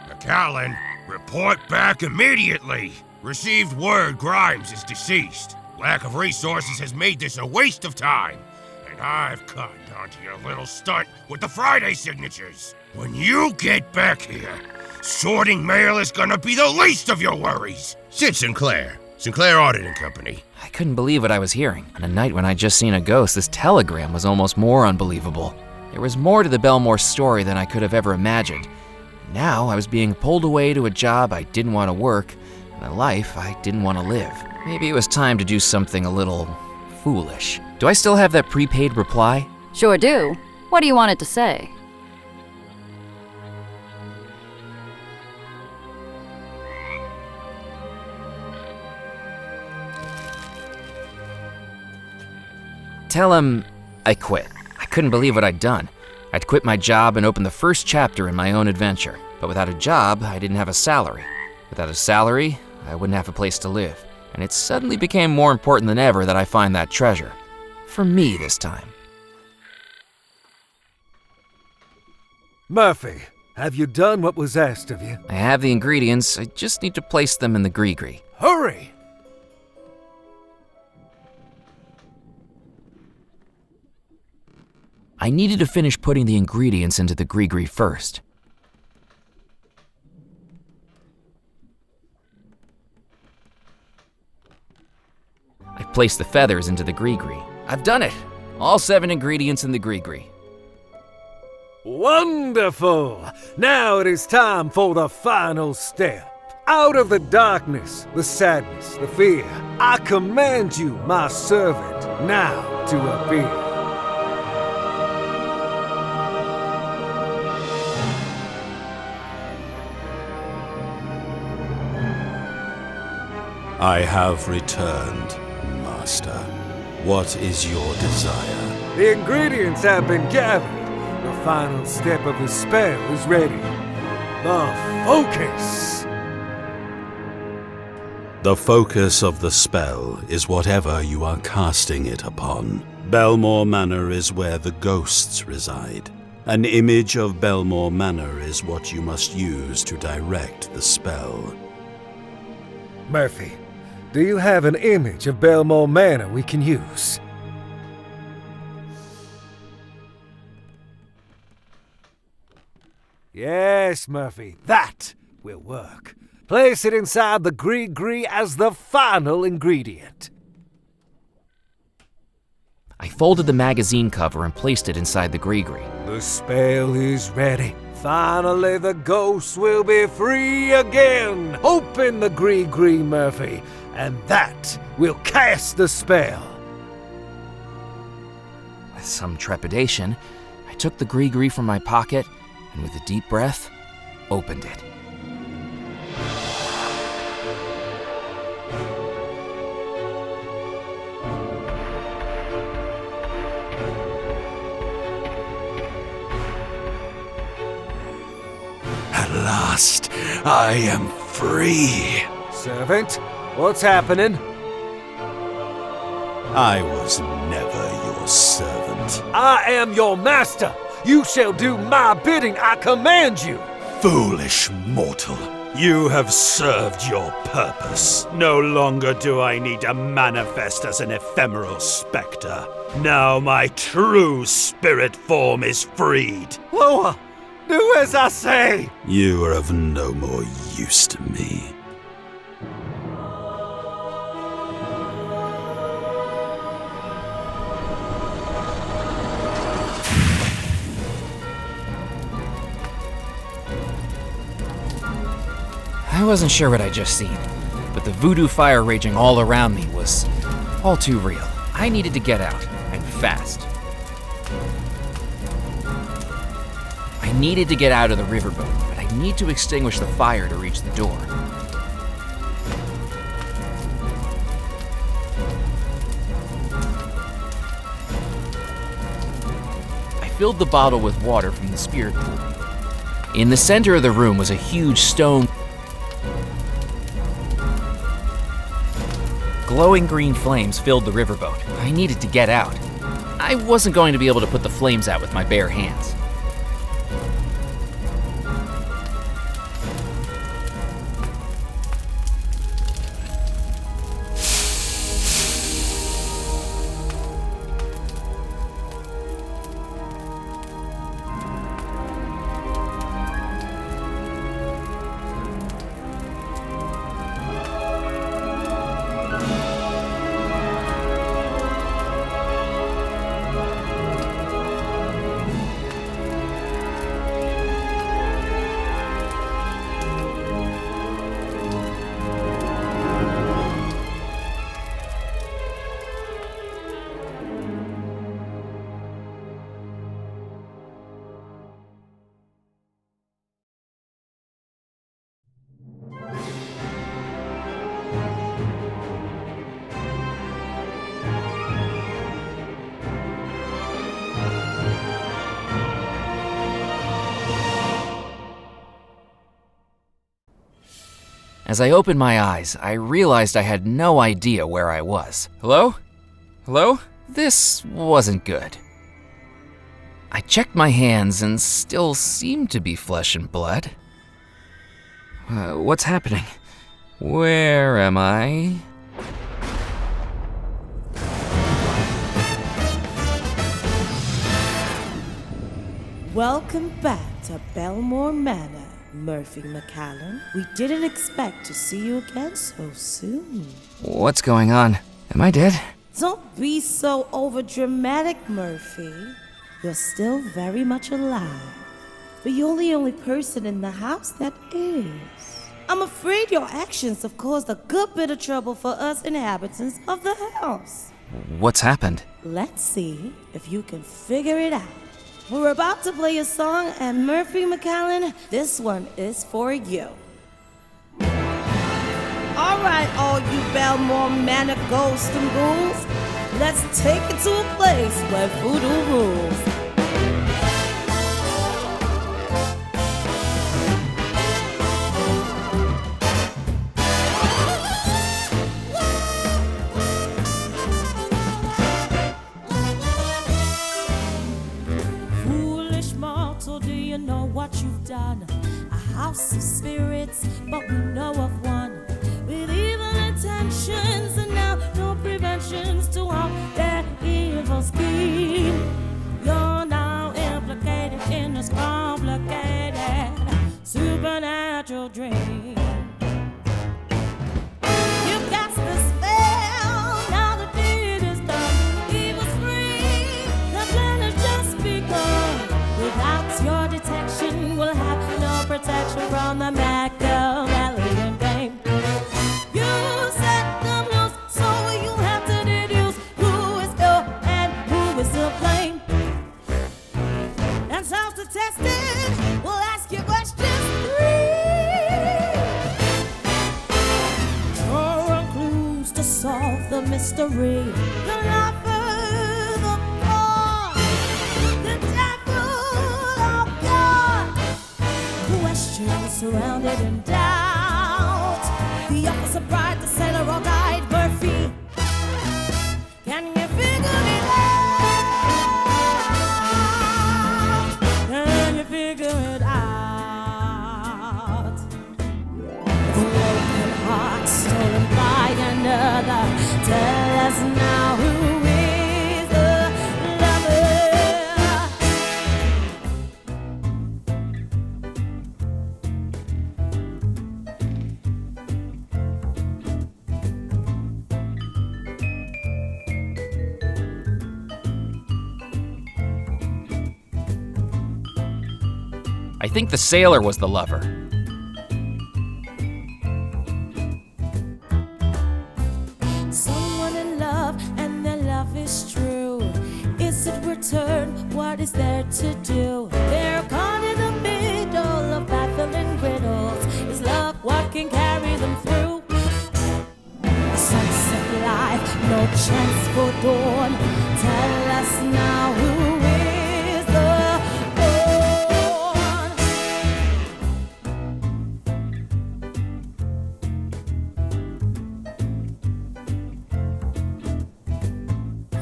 McAllen, report back immediately. Received word Grimes is deceased. Lack of resources has made this a waste of time. And I've cottoned onto your little stunt with the Friday signatures. When you get back here, sorting mail is gonna be the least of your worries. Sid Sinclair Auditing Company. I couldn't believe what I was hearing. On a night when I'd just seen a ghost, this telegram was almost more unbelievable. There was more to the Belmore story than I could have ever imagined. Now I was being pulled away to a job I didn't want to work, and a life I didn't want to live. Maybe it was time to do something a little foolish. Do I still have that prepaid reply? Sure do. What do you want it to say? Tell him I quit. I couldn't believe what I'd done. I'd quit my job and opened the first chapter in my own adventure. But without a job, I didn't have a salary. Without a salary, I wouldn't have a place to live. And it suddenly became more important than ever that I find that treasure. For me this time. Murphy, have you done what was asked of you? I have the ingredients, I just need to place them in the Gris-Gris. Hurry! I needed to finish putting the ingredients into the Gris-Gris first. I placed the feathers into the Gris-Gris. I've done it! All 7 ingredients in the Gris-Gris. Wonderful! Now it is time for the final step. Out of the darkness, the sadness, the fear, I command you, my servant, now to appear. I have returned, Master. What is your desire? The ingredients have been gathered. The final step of the spell is ready. The focus! The focus of the spell is whatever you are casting it upon. Belmore Manor is where the ghosts reside. An image of Belmore Manor is what you must use to direct the spell. Murphy, do you have an image of Belmore Manor we can use? Yes, Murphy, that will work. Place it inside the Gris-Gris as the final ingredient. I folded the magazine cover and placed it inside the Gris-Gris. The spell is ready. Finally, the ghosts will be free again. Open the Gris-Gris, Murphy, and that will cast the spell. With some trepidation, I took the Gris-Gris from my pocket and with a deep breath, opened it. At last, I am free. Servant, what's happening? I was never your servant. I am your master. You shall do my bidding, I command you! Foolish mortal, you have served your purpose. No longer do I need to manifest as an ephemeral specter. Now my true spirit form is freed. Loa, do as I say! You are of no more use to me. I wasn't sure what I'd just seen, but the voodoo fire raging all around me was all too real. I needed to get out, and fast. I needed to get out of the riverboat, but I need to extinguish the fire to reach the door. I filled the bottle with water from the spirit pool. In the center of the room was a huge stone. Glowing green flames filled the riverboat. I needed to get out. I wasn't going to be able to put the flames out with my bare hands. As I opened my eyes, I realized I had no idea where I was. Hello? Hello? This wasn't good. I checked my hands and still seemed to be flesh and blood. What's happening? Where am I? Welcome back to Belmore Manor, Murphy McCallan. We didn't expect to see you again so soon. What's going on? Am I dead? Don't be so overdramatic, Murphy. You're still very much alive. But you're the only person in the house that is. I'm afraid your actions have caused a good bit of trouble for us inhabitants of the house. What's happened? Let's see if you can figure it out. We're about to play a song, and Murphy McCallan, this one is for you. All right, all you Belmore Manor ghosts and ghouls, let's take it to a place where voodoo rules. A house of spirits, but we know of one with evil intentions, and now no preventions to harm their evil scheme. You're now implicated in this complicated supernatural dream. You cast the spell, now the deed is done. Evil's free, the plan has just begun. Without your detection, we'll have no protection from the Machiavellian game. You set them loose, so you have to deduce who is ill and who is to blame. And self-detested, we'll ask you questions 3. Draw on clues to solve the mystery. The lover, the poor, the devil, oh God. Questions surrounded in doubt. The officer bride, the sailor or guide, Murphy. Can you figure it out? I think the sailor was the lover. Someone in love and their love is true. Is it return? What is there to do? They're caught in the middle of baffling riddles. Is love what can carry them through? Sunset life, no chance for dawn. Tell us now who is the pawn.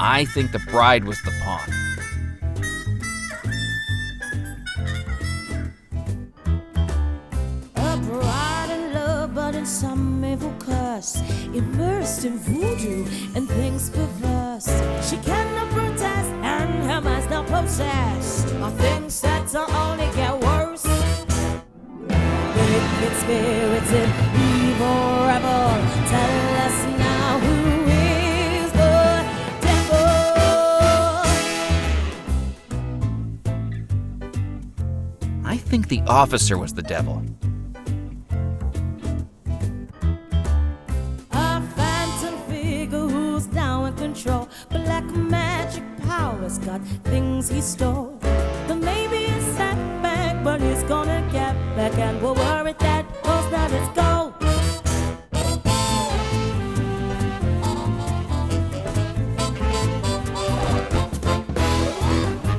I think the bride was the pawn. A bride in love, but in some evil curse, immersed in voodoo and things perverse. She cannot protest, and her mind's not possessed. Are things that will only get worse. Wicked spirits in evil revel. Tell us now who is the devil. I think the officer was the devil. A phantom figure who's now in control. Black magic powers got things he stole. But maybe it's set back, but he's gonna get back, and we're worried that goes now let's go.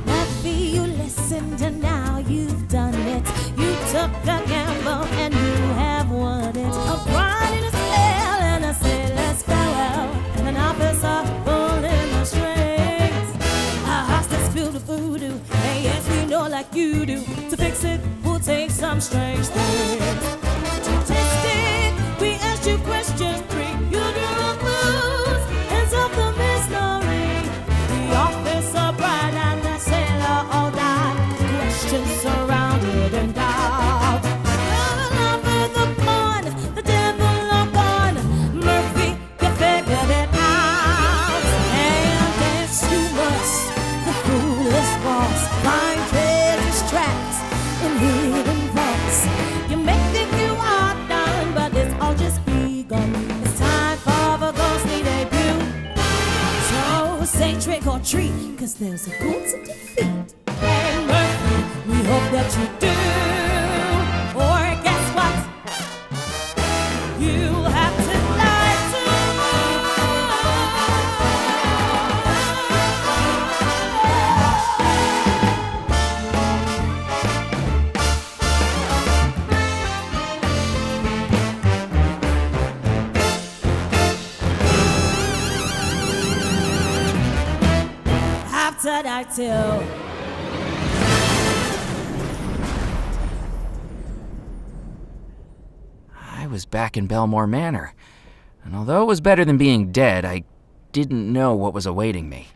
Maybe you listened and now you've done it. You took a gamble and you have won it. A bride in a spell and a sailor's farewell, and an officer pulling the strings. A hostage filled with voodoo, and yes, we know like you do. To fix it, we'll take some strange things. To test it, we asked you questions 3. You drew up clues and solved the mystery. The officer, bride, and the sailor all died. Questions surrounded in doubt. The lover, the pawn, the devil are gone. Murphy, you figured it out. And guess who must? The foolish boss. Find treasures trapped in hidden vaults. You may think you are done, but it's all just begun. It's time for the ghostly debut. So say trick or treat, 'cause there's a goal to defeat. And Murphy, we hope that you do. Or guess what? You'll have to lie to after that till. I was back in Belmore Manor, and although it was better than being dead, I didn't know what was awaiting me.